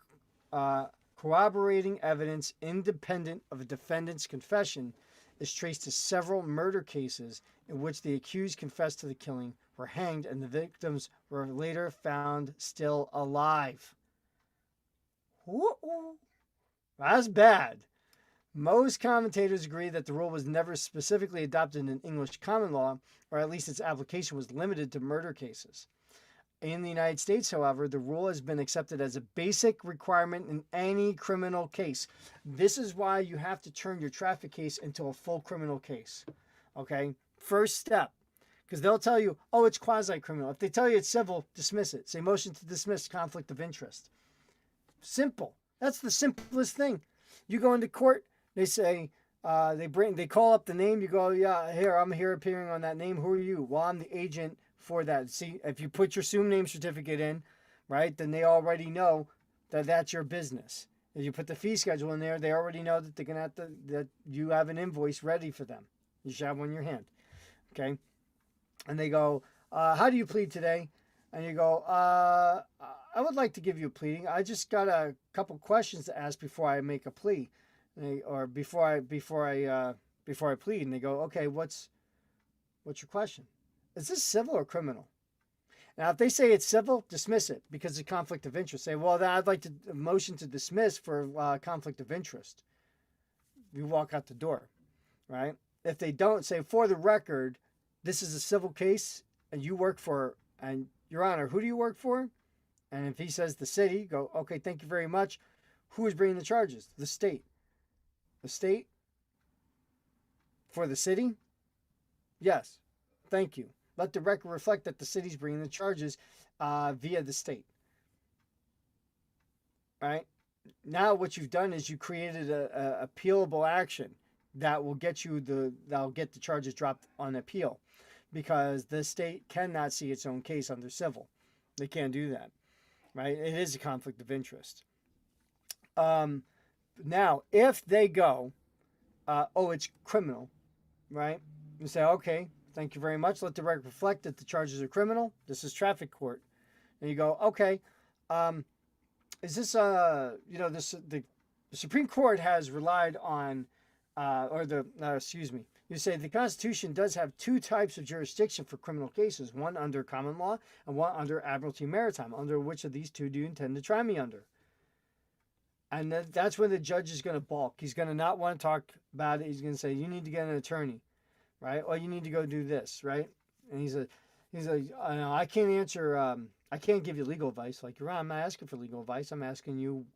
corroborating evidence independent of a defendant's confession is traced to several murder cases in which the accused confessed to the killing, were hanged, and the victims were later found still alive. Woo-oo. That's bad. Most commentators agree that the rule was never specifically adopted in English common law, or at least its application was limited to murder cases. In the United States, however, the rule has been accepted as a basic requirement in any criminal case. This is why you have to turn your traffic case into a full criminal case. Okay? First step. Because they'll tell you, oh, it's quasi-criminal. If they tell you it's civil, dismiss it. Say motion to dismiss conflict of interest. Simple. That's the simplest thing. You go into court, they say, they call up the name. You go, yeah, I'm here appearing on that name. Who are you? Well, I'm the agent for that. See, if you put your assumed name certificate in, right, then they already know that that's your business. If you put the fee schedule in there, they already know that they're gonna have to, that you have an invoice ready for them. You should have one in your hand, okay? And they go, how do you plead today? And you go, I would like to give you a pleading. I just got a couple questions to ask before I make a plea, or before I plead. And they go, okay, what's your question? Is this civil or criminal? Now, if they say it's civil, dismiss it because of conflict of interest. Say, well, then I'd like to motion to dismiss for conflict of interest. You walk out the door, right? If they don't, say, for the record, this is a civil case, and you work for, and Your Honor, who do you work for? And if he says the city, go, okay, thank you very much. Who is bringing the charges? The state. The state? For the city? Yes. Thank you. Let the record reflect that the city's bringing the charges via the state. All right? Now what you've done is you created a appealable action that will get that'll get the charges dropped on appeal, because the state cannot see its own case under civil. They can't do that, right? It is a conflict of interest. Now, if they go, it's criminal, right? You say, okay, thank you very much. Let the record reflect that the charges are criminal. This is traffic court. And you go, okay, is this, the Supreme Court has relied on, you say the Constitution does have two types of jurisdiction for criminal cases, one under common law and one under admiralty maritime. Under which of these two do you intend to try me under? And that's when the judge is going to balk. He's going to not want to talk about it. He's going to say, you need to get an attorney, right? Or you need to go do this, right? And he's like, I can't answer, I can't give you legal advice. Like, Your Honor, I'm not asking for legal advice. I'm asking you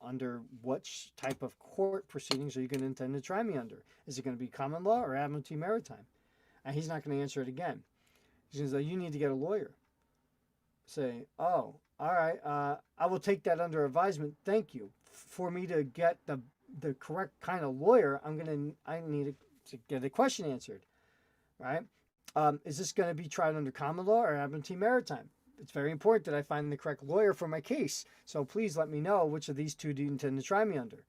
under what type of court proceedings are you going to intend to try me under? Is it going to be common law or admiralty maritime? And he's not going to answer it again. She's like, you need to get a lawyer. Say, oh, all right. I will take that under advisement. Thank you. For me to get the correct kind of lawyer, I need to get a question answered, right? Is this going to be tried under common law or admiralty maritime? It's very important that I find the correct lawyer for my case. So please let me know which of these two do you intend to try me under.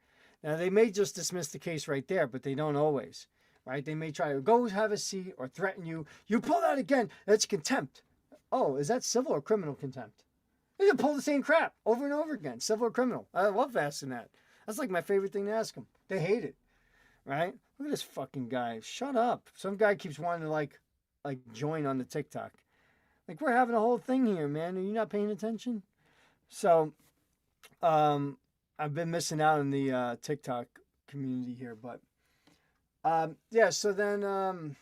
Now, they may just dismiss the case right there, but they don't always, right? They may try to go have a seat or threaten you. You pull that again, that's contempt. Oh, is that civil or criminal contempt? You can pull the same crap over and over again, civil or criminal. I love asking that. That's like my favorite thing to ask them. They hate it, right? Look at this fucking guy. Shut up. Some guy keeps wanting to like join on the TikTok. Like, we're having a whole thing here, man. Are you not paying attention? So, I've been missing out on the TikTok community here, but yeah. So then,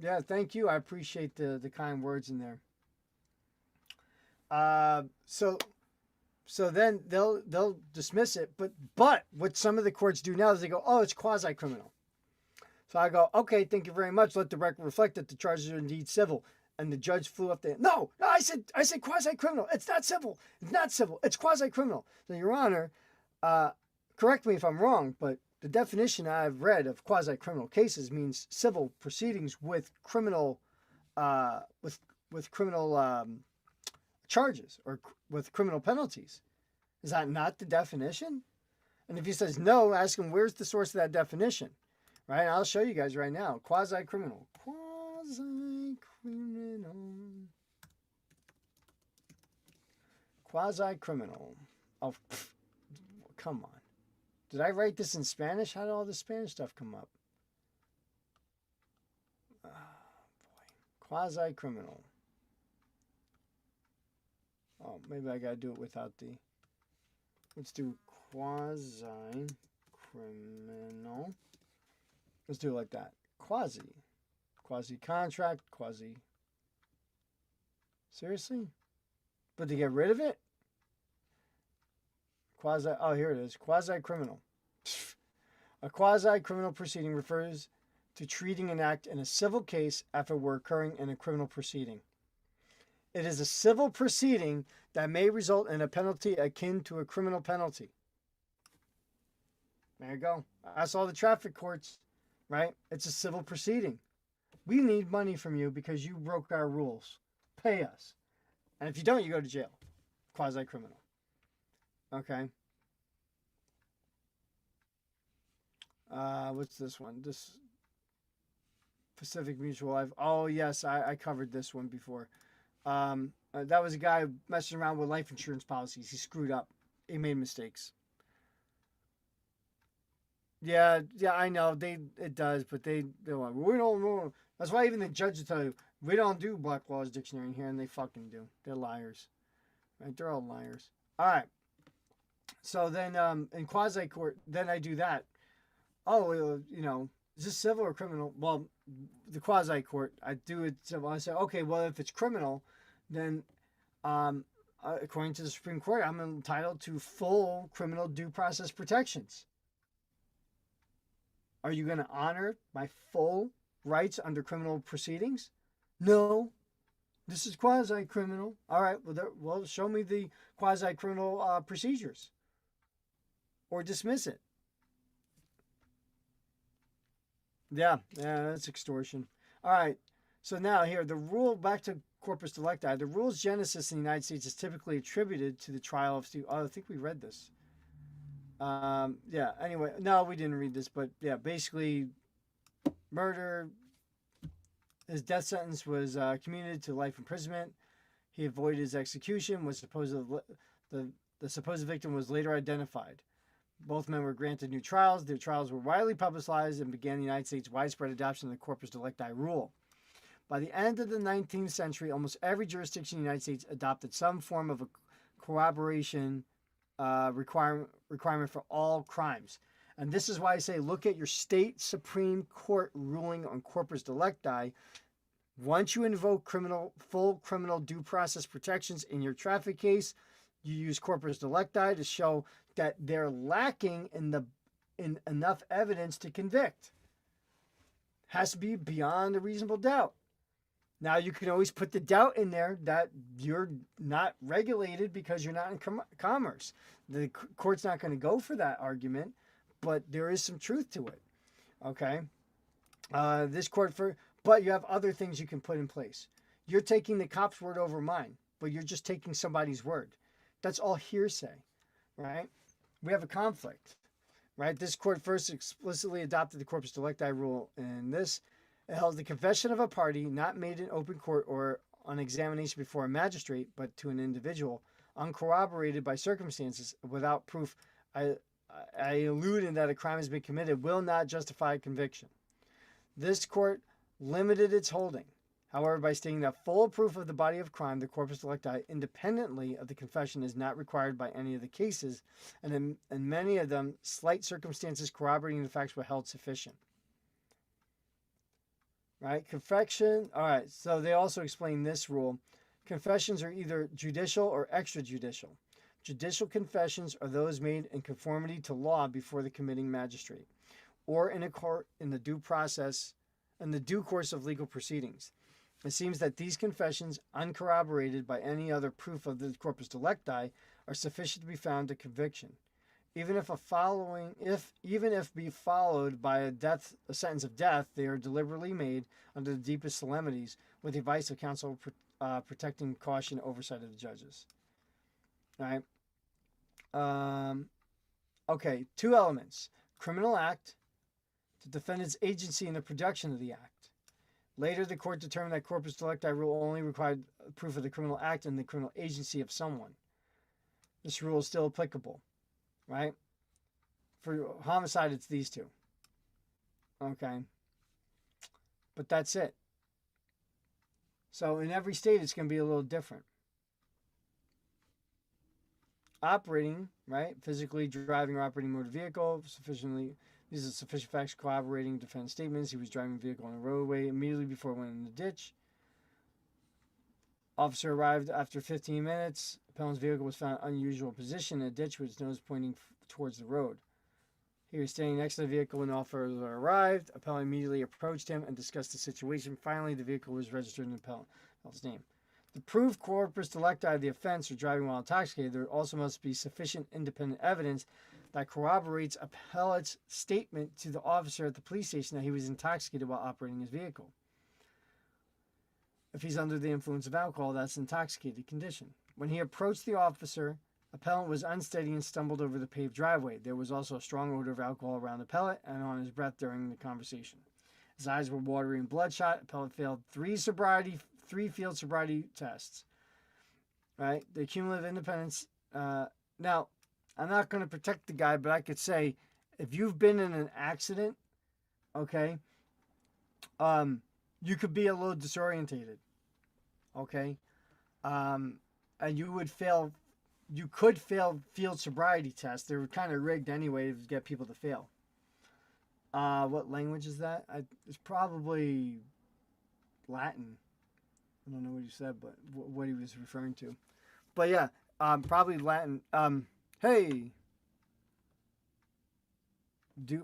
yeah, thank you. I appreciate the kind words in there. So then they'll dismiss it, but what some of the courts do now is they go, oh, it's quasi criminal. So I go, okay, thank you very much. Let the record reflect that the charges are indeed civil. And the judge flew up there. No, I said quasi criminal. It's not civil. It's not civil. It's quasi criminal. So, Your Honor, correct me if I'm wrong, but the definition I've read of quasi criminal cases means civil proceedings with criminal, with criminal charges or with criminal penalties. Is that not the definition? And if he says no, ask him where's the source of that definition, right? I'll show you guys right now. Quasi criminal. Quasi criminal. Quasi criminal. Oh, come on. Did I write this in Spanish? How did all this Spanish stuff come up? Oh, boy. Quasi criminal. Oh, maybe I gotta do it without the. Let's do quasi criminal. Let's do it like that. Quasi contract, quasi. Seriously? But to get rid of it? Quasi, oh, here it is. Quasi criminal. A quasi criminal proceeding refers to treating an act in a civil case after it were occurring in a criminal proceeding. It is a civil proceeding that may result in a penalty akin to a criminal penalty. There you go. That's all the traffic courts, right? It's a civil proceeding. We need money from you because you broke our rules. Pay us. And if you don't, you go to jail. Quasi-criminal. Okay. What's this one? This Pacific Mutual. Oh, yes, I covered this one before. That was a guy messing around with life insurance policies. He screwed up. He made mistakes. Yeah, I know. It does, but they're like, we don't know. That's why even the judge will tell you, we don't do Black Laws Dictionary in here, and they fucking do. They're liars. Right? They're all liars. All right. So then in quasi-court, then I do that. Oh, is this civil or criminal? Well, the quasi-court, I do it civil. I say, okay, well, if it's criminal, then according to the Supreme Court, I'm entitled to full criminal due process protections. Are you going to honor my full rights under criminal proceedings? No. This is quasi-criminal. All right, well, show me the quasi-criminal procedures. Or dismiss it. Yeah, that's extortion. All right, so now here, the rule, back to corpus delicti, the rule's genesis in the United States is typically attributed to the trial of Steve. Oh, I think we read this. Yeah, anyway, no, we didn't read this, but yeah, basically, murder, his death sentence was commuted to life imprisonment. He avoided his execution, the supposed victim was later identified. Both men were granted new trials. Their trials were widely publicized and began the United States' widespread adoption of the corpus delicti rule. By the end of the 19th century, almost every jurisdiction in the United States adopted some form of a corroboration requirement for all crimes. And this is why I say look at your state Supreme Court ruling on corpus delicti. Once you invoke full criminal due process protections in your traffic case, you use corpus delicti to show that they're lacking in enough evidence to convict. Has to be beyond a reasonable doubt. Now you can always put the doubt in there that you're not regulated because you're not in commerce. The court's not going to go for that argument, but there is some truth to it. Okay, this court but you have other things you can put in place. You're taking the cop's word over mine, but you're just taking somebody's word. That's all hearsay, right? We have a conflict, right? This court first explicitly adopted the corpus delicti rule, and this it held the confession of a party not made in open court or on examination before a magistrate, but to an individual, uncorroborated by circumstances, without proof. I alluded that a crime has been committed, will not justify conviction. This court limited its holding, however, by stating that full proof of the body of crime, the corpus delicti, independently of the confession, is not required by any of the cases, and in many of them, slight circumstances corroborating the facts were held sufficient. Right? Confession. All right. So they also explain this rule. Confessions are either judicial or extrajudicial. Judicial confessions are those made in conformity to law before the committing magistrate, or in a court in the due process, in the due course of legal proceedings. It seems that these confessions, uncorroborated by any other proof of the corpus delicti, are sufficient to be found a conviction. Even if be followed by a sentence of death, they are deliberately made under the deepest solemnities, with the advice of counsel protecting caution oversight of the judges. All right. Okay. 2 elements: criminal act, the defendant's agency in the production of the act. Later, the court determined that corpus delicti rule only required proof of the criminal act and the criminal agency of someone. This rule is still applicable. Right? For homicide, it's these 2. Okay. But that's it. So in every state, it's going to be a little different. Operating, right? Physically driving or operating motor vehicle, these are sufficient facts corroborating defense statements. He was driving a vehicle on the roadway immediately before it went in the ditch. Officer arrived after 15 minutes. Appellant's vehicle was found in an unusual position in a ditch with its nose pointing towards the road. He was standing next to the vehicle when the officer arrived. Appellant immediately approached him and discussed the situation. Finally, the vehicle was registered in the appellant's name. To prove corpus delicti of the offense or driving while intoxicated, there also must be sufficient independent evidence that corroborates appellant's statement to the officer at the police station that he was intoxicated while operating his vehicle. If he's under the influence of alcohol, that's intoxicated condition. When he approached the officer, appellant was unsteady and stumbled over the paved driveway. There was also a strong odor of alcohol around appellant and on his breath during the conversation. His eyes were watery and bloodshot. Appellant failed 3 field sobriety tests. Right? The cumulative independence. Now, I'm not going to protect the guy, but I could say, if you've been in an accident, okay, you could be a little disorientated, okay, and you could fail field sobriety tests. They were kind of rigged anyway to get people to fail. What language is that? It's probably Latin. I don't know what he said, but what he was referring to. But yeah, probably Latin. Hey,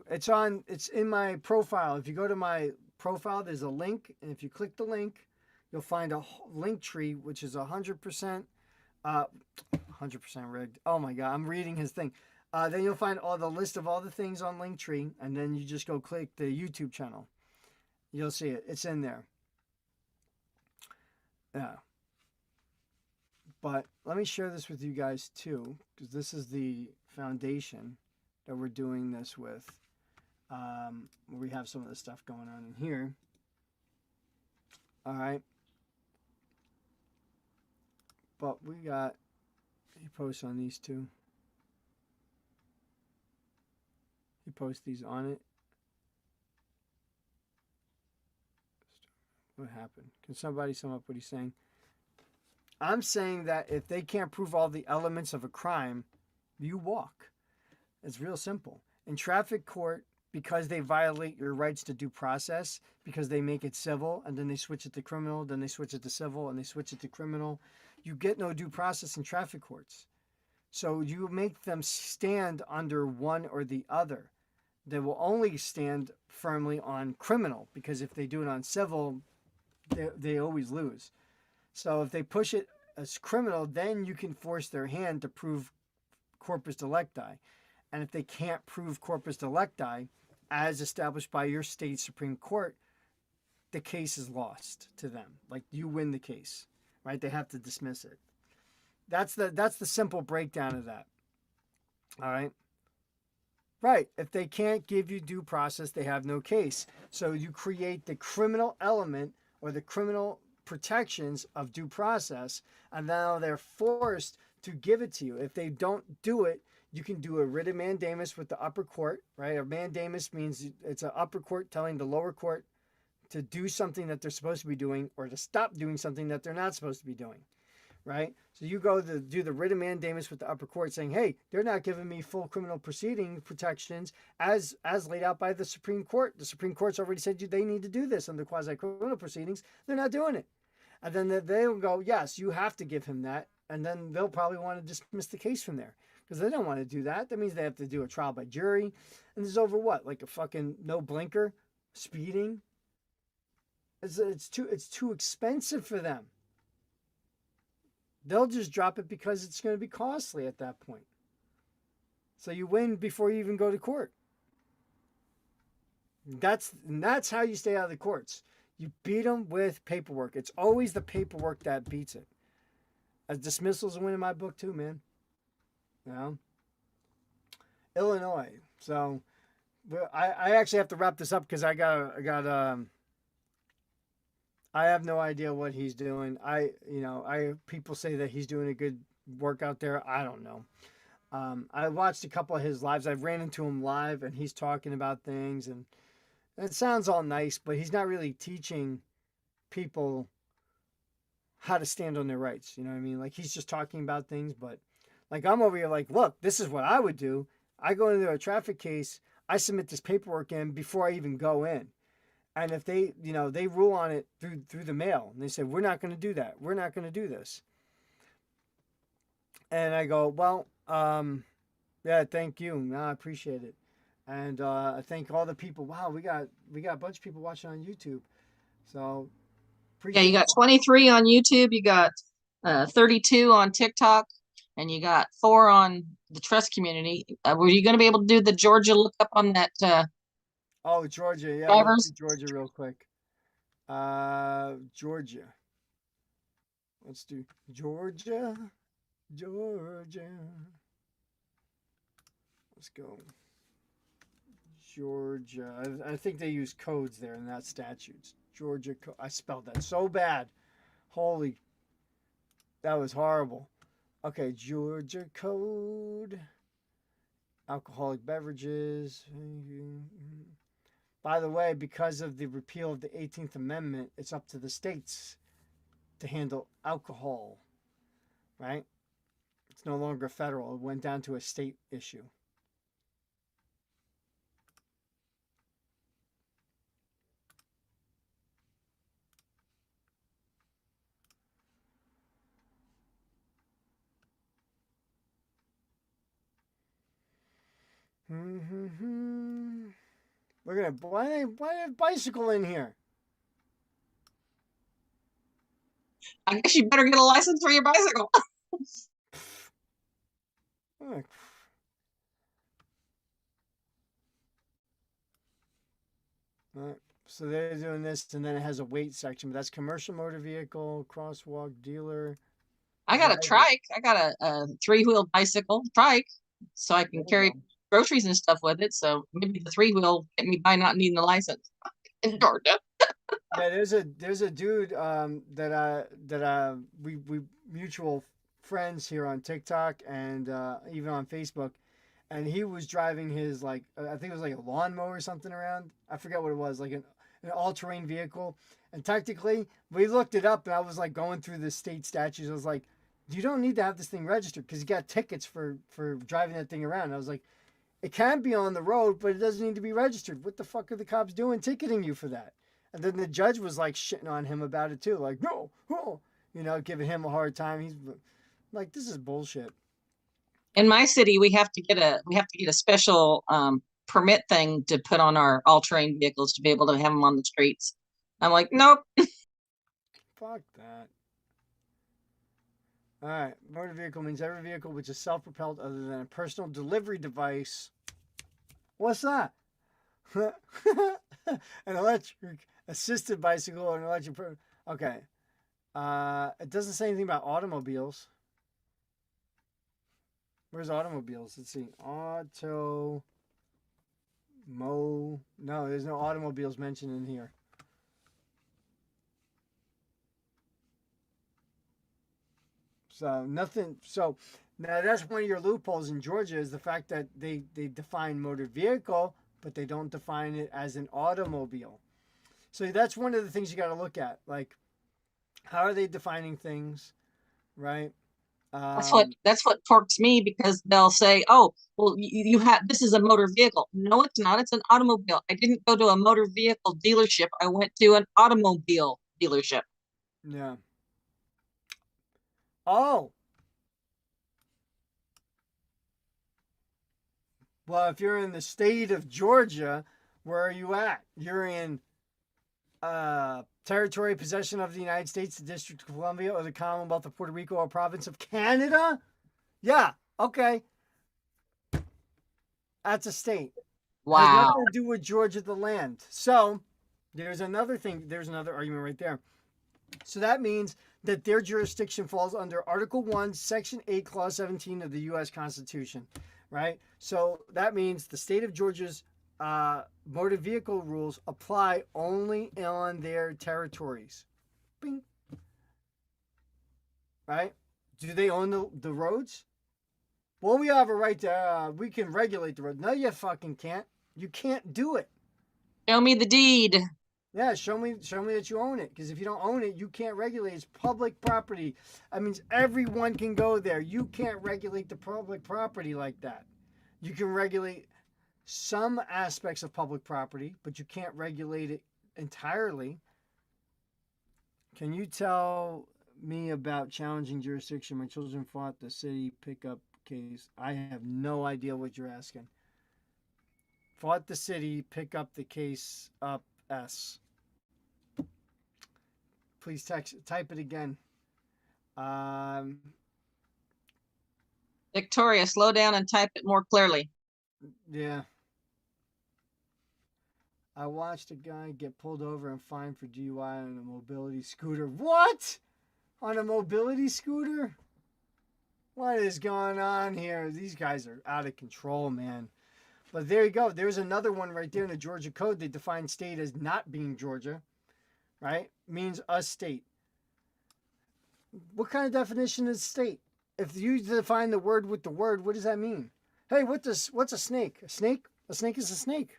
it's in my profile. If you go to my profile, there's a link, and if you click the link, you'll find a link tree, which is 100% rigged. Oh my God, I'm reading his thing. Then you'll find all the list of all the things on Linktree, and then you just go click the YouTube channel. You'll see it. It's in there. Yeah. But let me share this with you guys too, because this is the foundation that we're doing this with. We have some of the stuff going on in here. All right. But he posts on these 2. He posts these on it. What happened? Can somebody sum up what he's saying? I'm saying that if they can't prove all the elements of a crime, you walk. It's real simple. In traffic court, because they violate your rights to due process, because they make it civil, and then they switch it to criminal, then they switch it to civil, and they switch it to criminal, you get no due process in traffic courts. So you make them stand under one or the other. They will only stand firmly on criminal, because if they do it on civil, they always lose. So if they push it as criminal, then you can force their hand to prove corpus delicti. And if they can't prove corpus delicti as established by your state Supreme Court, the case is lost to them. Like you win the case, right? They have to dismiss it. That's the simple breakdown of that. All right. Right. If they can't give you due process, they have no case. So you create the criminal element or the criminal protections of due process, and now they're forced to give it to you. If they don't do it, you can do a writ of mandamus with the upper court, right? A mandamus means it's an upper court telling the lower court to do something that they're supposed to be doing or to stop doing something that they're not supposed to be doing, right? So you go to do the writ of mandamus with the upper court saying, hey, they're not giving me full criminal proceeding protections as laid out by the Supreme Court. The Supreme Court's already said they need to do this under quasi-criminal proceedings. They're not doing it. And then they'll go, yes, you have to give him that. And then they'll probably want to dismiss the case from there because they don't want to do that. That means they have to do a trial by jury. And this is over what? Like a fucking no blinker? Speeding? It's too expensive for them. They'll just drop it because it's going to be costly at that point. So you win before you even go to court. That's how you stay out of the courts. You beat them with paperwork. It's always the paperwork that beats it. A dismissal's a win in my book too, man. You know? Illinois. So I actually have to wrap this up because I have no idea what he's doing. People say that he's doing a good work out there. I don't know. I watched a couple of his lives. I've ran into him live and he's talking about things and it sounds all nice, but he's not really teaching people how to stand on their rights. You know what I mean? Like he's just talking about things, but like I'm over here like, look, this is what I would do. I go into a traffic case, I submit this paperwork in before I even go in. And if they rule on it through the mail and they say, we're not going to do that. We're not going to do this. And I go, well, yeah, thank you. No, I appreciate it. And I thank all the people. Wow, we got a bunch of people watching on YouTube. So Yeah, you got 23 on YouTube, you got 32 on TikTok, and you got 4 on the trust community. Were you going to be able to do the Georgia lookup on that? Oh, Georgia. Yeah, drivers? let's do Georgia real quick. Georgia. Let's do Georgia. Georgia. Let's go. Georgia. I think they use codes there and not statutes. Georgia. I spelled that so bad. Holy. That was horrible. Okay, Georgia code. Alcoholic beverages. By the way, because of the repeal of the 18th Amendment, it's up to the states to handle alcohol, right? It's no longer federal. It went down to a state issue. Look at it. Why have bicycle in here? I guess you better get a license for your bicycle. All right. So they're doing this, and then it has a weight section, but that's commercial motor vehicle, crosswalk, dealer. I got a trike. I got a 3-wheel bicycle trike, so I can carry groceries and stuff with it. So maybe the 3-wheel get me by not needing the license in Georgia. Yeah, there's a dude that we mutual friends here on TikTok and even on Facebook, and he was driving his I think it was like a lawnmower or something around. I forget what it was, like an all-terrain vehicle. And technically, we looked it up, and I was like going through the state statutes. I was like, you don't need to have this thing registered because you got tickets for driving that thing around. And I was like, it can be on the road, but it doesn't need to be registered. What the fuck are the cops doing ticketing you for that? And then the judge was like shitting on him about it too. Like, no, giving him a hard time. He's like, this is bullshit. In my city, we have to get a special permit thing to put on our all-terrain vehicles to be able to have them on the streets. I'm like, nope. Fuck that. All right. Motor vehicle means every vehicle which is self-propelled other than a personal delivery device. What's that? An electric assisted bicycle or an electric. Okay. It doesn't say anything about automobiles. Where's automobiles? Let's see. No, there's no automobiles mentioned in here. So nothing. So now that's one of your loopholes in Georgia is the fact that they define motor vehicle, but they don't define it as an automobile. So that's one of the things you got to look at. Like, how are they defining things, right? That's what torques me, because they'll say, "Oh, well, you have this is a motor vehicle." No, it's not. It's an automobile. I didn't go to a motor vehicle dealership. I went to an automobile dealership. Yeah. Oh. Well, if you're in the state of Georgia, where are you at? You're in territory, possession of the United States, the District of Columbia, or the Commonwealth of Puerto Rico, or province of Canada? Yeah, okay. That's a state. Has Wow. nothing to do with Georgia, the land. So there's another thing. There's another argument right there. So that means that their jurisdiction falls under Article 1, Section 8, Clause 17 of the U.S. Constitution, right? So that means the state of Georgia's motor vehicle rules apply only on their territories. Bing. Right? Do they own the roads? Well, we have a right to, we can regulate the road. No, you fucking can't. You can't do it. Show me the deed. Yeah, show me that you own it. Because if you don't own it, you can't regulate. It's public property. That means everyone can go there. You can't regulate the public property like that. You can regulate some aspects of public property, but you can't regulate it entirely. Can you tell me about challenging jurisdiction? My children fought the city pickup case. I have no idea what you're asking. Fought the city, pick up the case up S. Please type it again. Victoria, slow down and type it more clearly. Yeah. I watched a guy get pulled over and fined for DUI on a mobility scooter. What? On a mobility scooter? What is going on here? These guys are out of control, man. But there you go. There's another one right there in the Georgia code. They define state as not being Georgia, right? Means a state. What kind of definition is state? If you define the word with the word, what does that mean? Hey, what's a snake? A snake? A snake is a snake.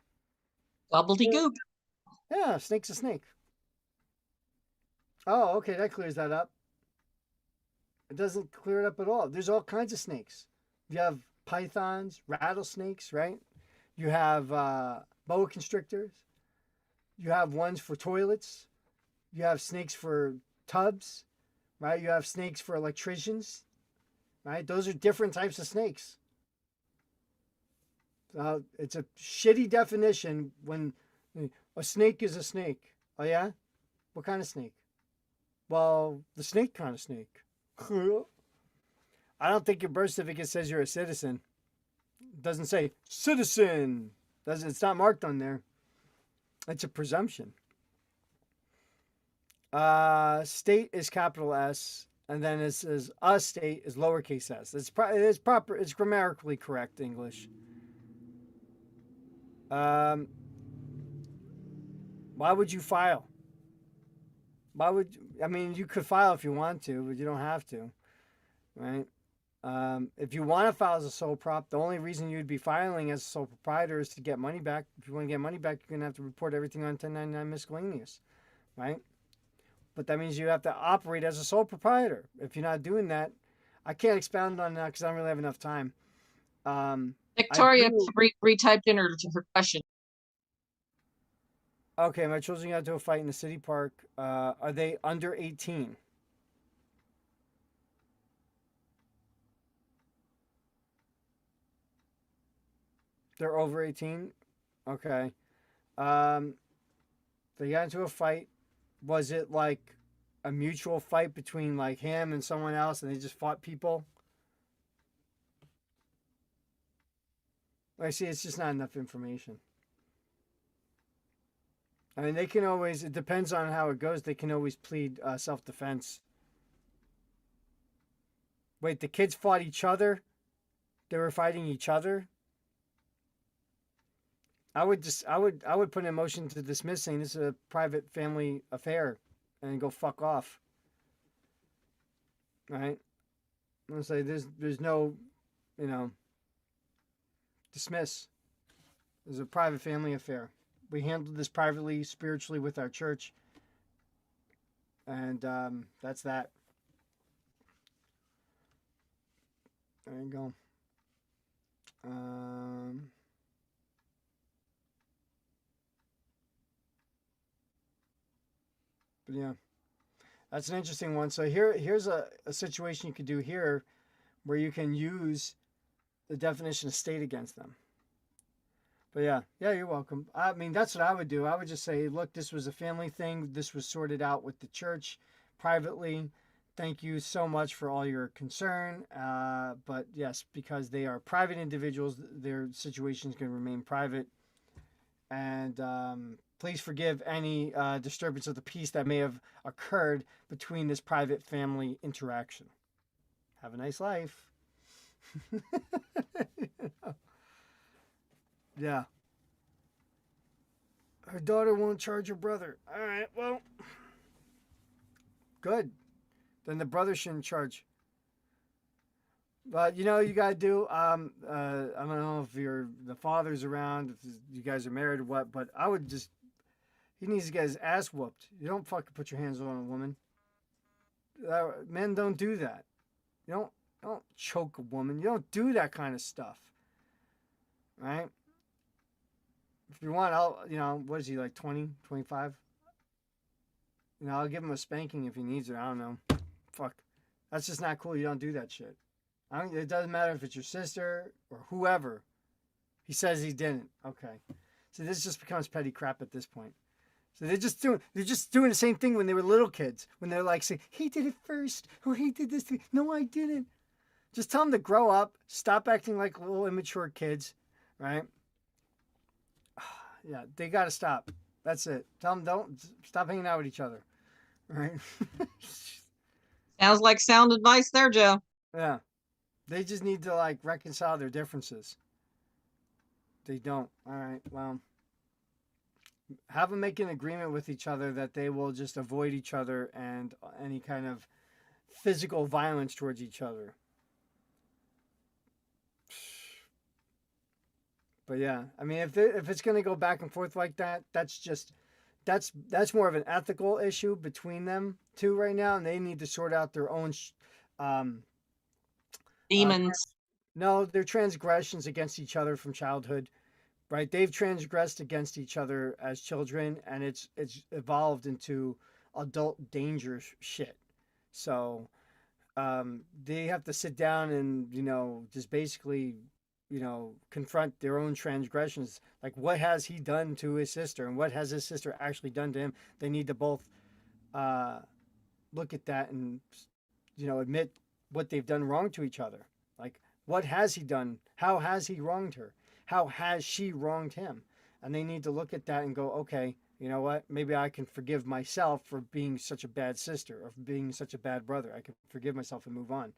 Gobbledygook. Yeah, a snake's a snake. Oh, okay, that clears that up. It doesn't clear it up at all. There's all kinds of snakes. You have pythons, rattlesnakes, right? You have boa constrictors. You have ones for toilets. You have snakes for tubs, right? You have snakes for electricians, right? Those are different types of snakes. It's a shitty definition when a snake is a snake. Oh, yeah? What kind of snake? Well, the snake kind of snake. I don't think your birth certificate says you're a citizen. It doesn't say citizen. It's not marked on there. It's a presumption. State is capital S, and then it says a state is lowercase s. It's proper. It's grammatically correct English. Why would you file? I mean, you could file if you want to, but you don't have to, right? If you want to file as a sole prop, the only reason you'd be filing as a sole proprietor is to get money back. If you want to get money back, you're going to have to report everything on 1099 miscellaneous, right? But that means you have to operate as a sole proprietor. If you're not doing that, I can't expound on that because I don't really have enough time. Victoria retyped in her question. Okay, my children got into a fight in the city park. Are they under 18? They're over 18? Okay. They got into a fight. Was it like a mutual fight between like him and someone else, and they just fought people. I see. It's just not enough information. I mean, they can always. It depends on how it goes. They can always plead self-defense. Wait, the kids fought each other. They were fighting each other. I would put in a motion to dismiss, saying this is a private family affair, and go fuck off. Right? I'm gonna say there's no, you know, dismiss. It's a private family affair. We handled this privately, spiritually with our church, and that's that. There you go. But yeah, that's an interesting one. So here's a situation you could do here where you can use the definition of state against them. But yeah, you're welcome. I mean, that's what I would do. I would just say, look, this was a family thing. This was sorted out with the church privately. Thank you so much for all your concern. But yes, because they are private individuals, their situation is going to remain private. And please forgive any disturbance of the peace that may have occurred between this private family interaction. Have a nice life. Yeah. Her daughter won't charge her brother. All right, well, good. Then the brother shouldn't charge. But you know, you gotta do. I don't know if the father's around, if you guys are married or what. But I would just. He needs to get his ass whooped. You don't fucking put your hands on a woman. Men don't do that. You don't choke a woman. You don't do that kind of stuff. Right? If you want, what is he, like 20, 25? I'll give him a spanking if he needs it. I don't know. Fuck. That's just not cool. You don't do that shit. It doesn't matter if it's your sister or whoever. He says he didn't. Okay. So this just becomes petty crap at this point. So they're just doing the same thing when they were little kids. When they're like saying, he did it first, or he did this thing. No, I didn't. Just tell them to grow up, stop acting like little immature kids, right? Yeah, they got to stop. That's it. Tell them don't stop hanging out with each other, right? Sounds like sound advice there, Joe. Yeah, they just need to like reconcile their differences. They don't. All right, well, have them make an agreement with each other that they will just avoid each other and any kind of physical violence towards each other. But yeah, I mean, if it's going to go back and forth like that, that's more of an ethical issue between them two right now, and they need to sort out their own Demons. No, their transgressions against each other from childhood, right? They've transgressed against each other as children, and it's evolved into adult danger shit. So they have to sit down and just basically confront their own transgressions. Like, what has he done to his sister, and what has his sister actually done to him? They need to both look at that and admit what they've done wrong to each other. Like, what has he done? How has he wronged her? How has she wronged him? And they need to look at that and go, okay, you know what? Maybe I can forgive myself for being such a bad sister or for being such a bad brother. I can forgive myself and move on.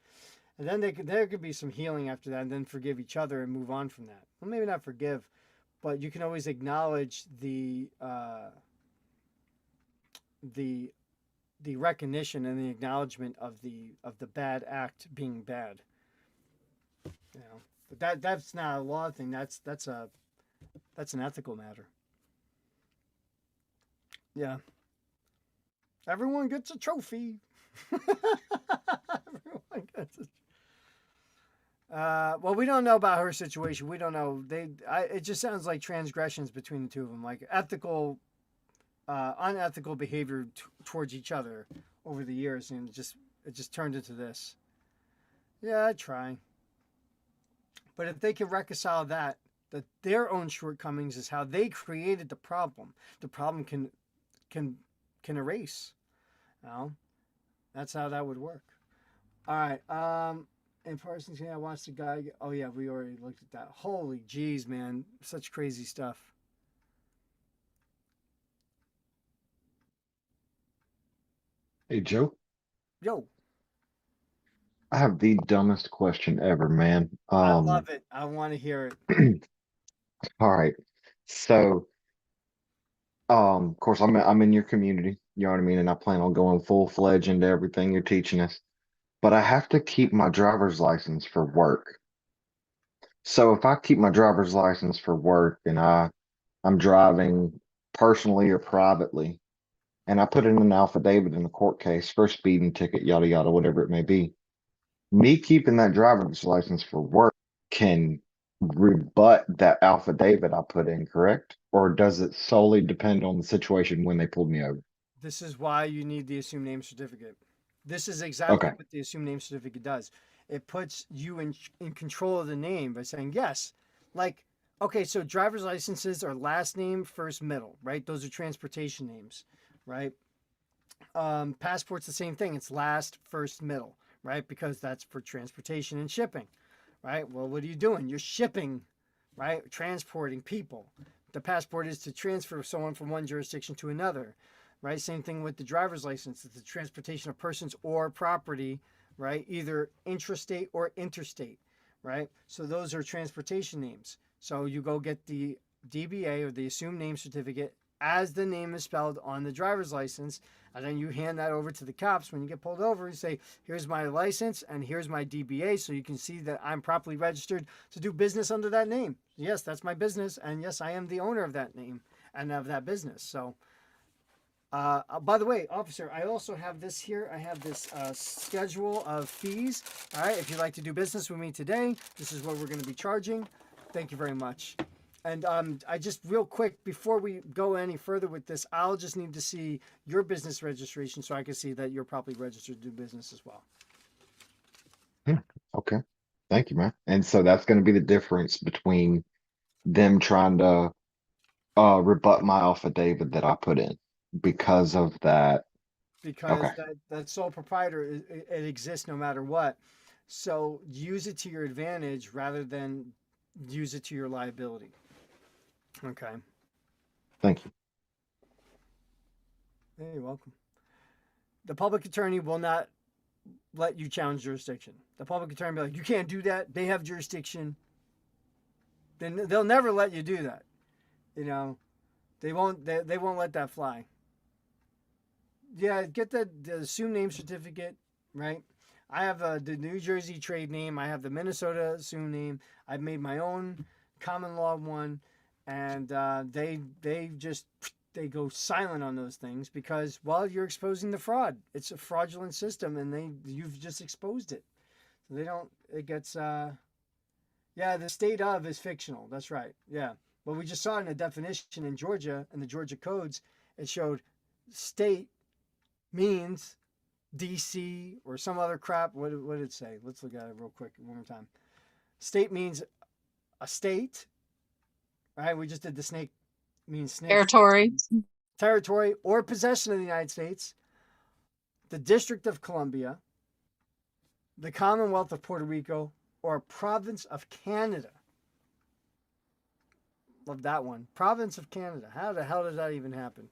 And then there could be some healing after that, and then forgive each other and move on from that. Well, maybe not forgive, but you can always acknowledge the recognition and the acknowledgement of the bad act being bad. But that's not a law thing. That's an ethical matter. Yeah. Everyone gets a trophy. Everyone gets a well, we don't know about her situation. We don't know. It just sounds like transgressions between the two of them, like unethical behavior towards each other over the years, and it just turned into this. Yeah, I'd try. But if they can reconcile that their own shortcomings is how they created the problem can erase. That's how that would work. All right. In person, can I watch the guy? Oh yeah, we already looked at that. Holy jeez, man, such crazy stuff. Hey, Joe, Yo, I have the dumbest question ever, man. I love it. I want to hear it. All right. So, of course, I'm in your community, you know what I mean, and I plan on going full-fledged into everything you're teaching us, but I have to keep my driver's license for work. So if I keep my driver's license for work and I'm driving personally or privately, and I put in an affidavit in a court case for a speeding ticket, yada yada, whatever it may be, me keeping that driver's license for work can rebut that affidavit I put in, correct? Or does it solely depend on the situation when they pulled me over? This is why you need the assumed name certificate. This is exactly Okay. what the assumed name certificate does. It puts you in control of the name by saying yes. Like, okay, so driver's licenses are last name, first, middle, right? Those are transportation names, right? Passport's the same thing. It's last, first, middle, right? Because that's for transportation and shipping, right? Well, what are you doing? You're shipping, right? Transporting people. The passport is to transfer someone from one jurisdiction to another, right? Same thing with the driver's license. It's the transportation of persons or property, right? Either intrastate or interstate, right? So those are transportation names. So you go get the DBA or the assumed name certificate as the name is spelled on the driver's license, and then you hand that over to the cops when you get pulled over and say, here's my license and here's my DBA, so you can see that I'm properly registered to do business under that name. Yes, that's my business, and yes, I am the owner of that name and of that business. So by the way, officer, I also have this here. I have this schedule of fees. All right, if you'd like to do business with me today, this is what we're going to be charging. Thank you very much. And I just real quick before we go any further with this, I'll just need to see your business registration so I can see that you're properly registered to do business as well. Okay. Thank you, man. And so that's going to be the difference between them trying to rebut my affidavit that I put in because of that. Because Okay. that sole proprietor it exists no matter what. So use it to your advantage rather than use it to your liability. Okay. Thank you. Hey, you're welcome. The public attorney will not let you challenge jurisdiction. The public attorney will be like, you can't do that. They have jurisdiction. Then they'll never let you do that. You know, they won't. They won't let that fly. Yeah, get the assumed name certificate, right? I have the New Jersey trade name. I have the Minnesota assumed name. I've made my own common law one, and they just they go silent on those things because well you're exposing the fraud. It's a fraudulent system, and you've just exposed it. So they don't. It gets yeah. The state of is fictional. That's right. Yeah. But we just saw in a definition in Georgia in the Georgia codes. It showed state means DC or some other crap. What did it say? Let's look at it real quick one more time. State means a state, right? We just did the snake means snake. Territory. Territory or possession of the United States, the District of Columbia, the Commonwealth of Puerto Rico, or a province of Canada. Love that one. Province of Canada. How the hell does that even happen?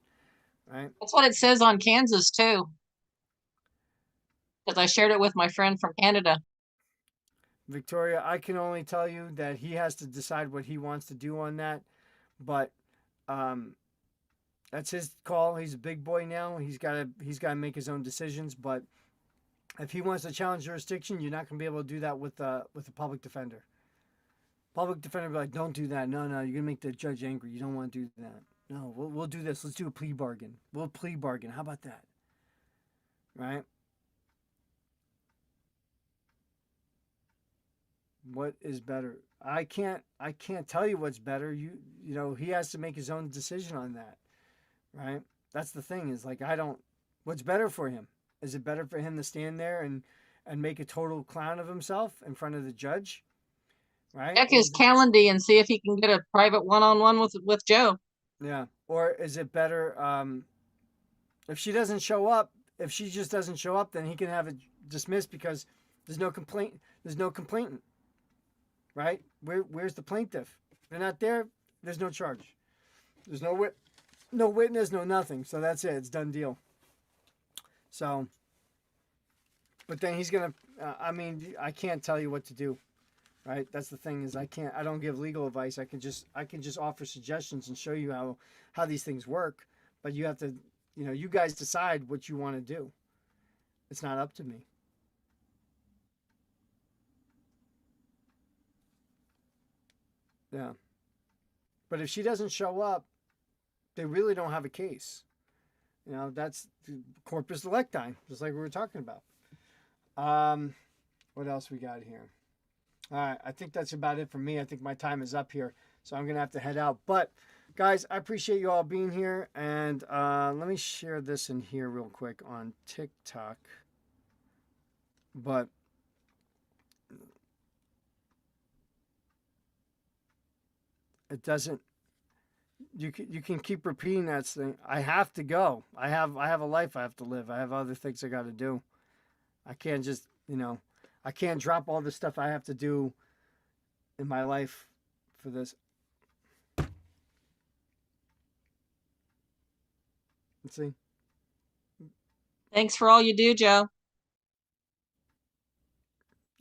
Right? That's what it says on Kansas too. Because I shared it with my friend from Canada. Victoria, I can only tell you that he has to decide what he wants to do on that. But that's his call. He's a big boy now. He's gotta make his own decisions. But if he wants to challenge jurisdiction, you're not gonna be able to do that with a public defender. Public defender will be like, don't do that. No, you're gonna make the judge angry. You don't want to do that. No, we'll do this. Let's do a plea bargain. We'll plea bargain. How about that? Right? What is better? I can't tell you what's better. You know, he has to make his own decision on that. Right? That's the thing, is like what's better for him? Is it better for him to stand there and make a total clown of himself in front of the judge? Right? Check his calendar and see if he can get a private one-on-one with Joe. Yeah. Or is it better if she doesn't show up if she just doesn't show up, then he can have it dismissed because there's no complaint. There's no complainant, right? Where's the plaintiff? They're not there. There's no charge. There's no witness, no nothing. So that's it. It's done deal. So, but then he's gonna. I mean, I can't tell you what to do, right? That's the thing is I can't. I don't give legal advice. I can just offer suggestions and show you how these things work. But you have to, you guys decide what you want to do. It's not up to me. Yeah. But if she doesn't show up, they really don't have a case. That's corpus electi, just like we were talking about. What else we got here? All right, I think that's about it for me. I think my time is up here, so I'm gonna have to head out. But guys, I appreciate you all being here, and let me share this in here real quick on TikTok. But it doesn't. You can keep repeating that thing. I have to go. I have a life I have to live. I have other things I got to do. I can't just I can't drop all the stuff I have to do in my life for this. Let's see. Thanks for all you do, Joe.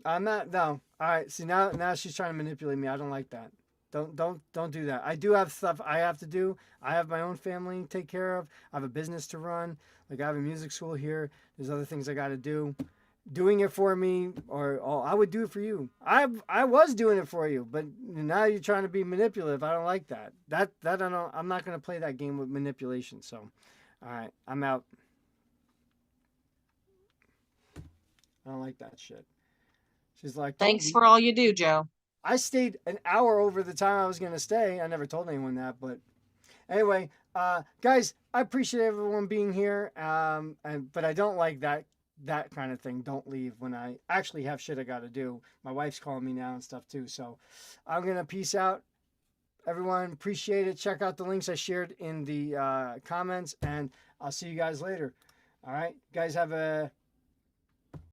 I'm not. No. All right. See now she's trying to manipulate me. I don't like that. Don't do that. I do have stuff I have to do. I have my own family to take care of. I have a business to run. Like I have a music school here. There's other things I got to do. Doing it for me, or I would do it for you. I was doing it for you, but now you're trying to be manipulative. I don't like that. That I don't. I'm not going to play that game with manipulation. So, all right, I'm out. I don't like that shit. She's like, Thanks for all you do, Joe. I stayed an hour over the time I was going to stay. I never told anyone that, but anyway, guys, I appreciate everyone being here. But I don't like that kind of thing. Don't leave when I actually have shit I got to do. My wife's calling me now and stuff too. So I'm going to peace out. Everyone, appreciate it. Check out the links I shared in the comments, and I'll see you guys later. All right, guys, have a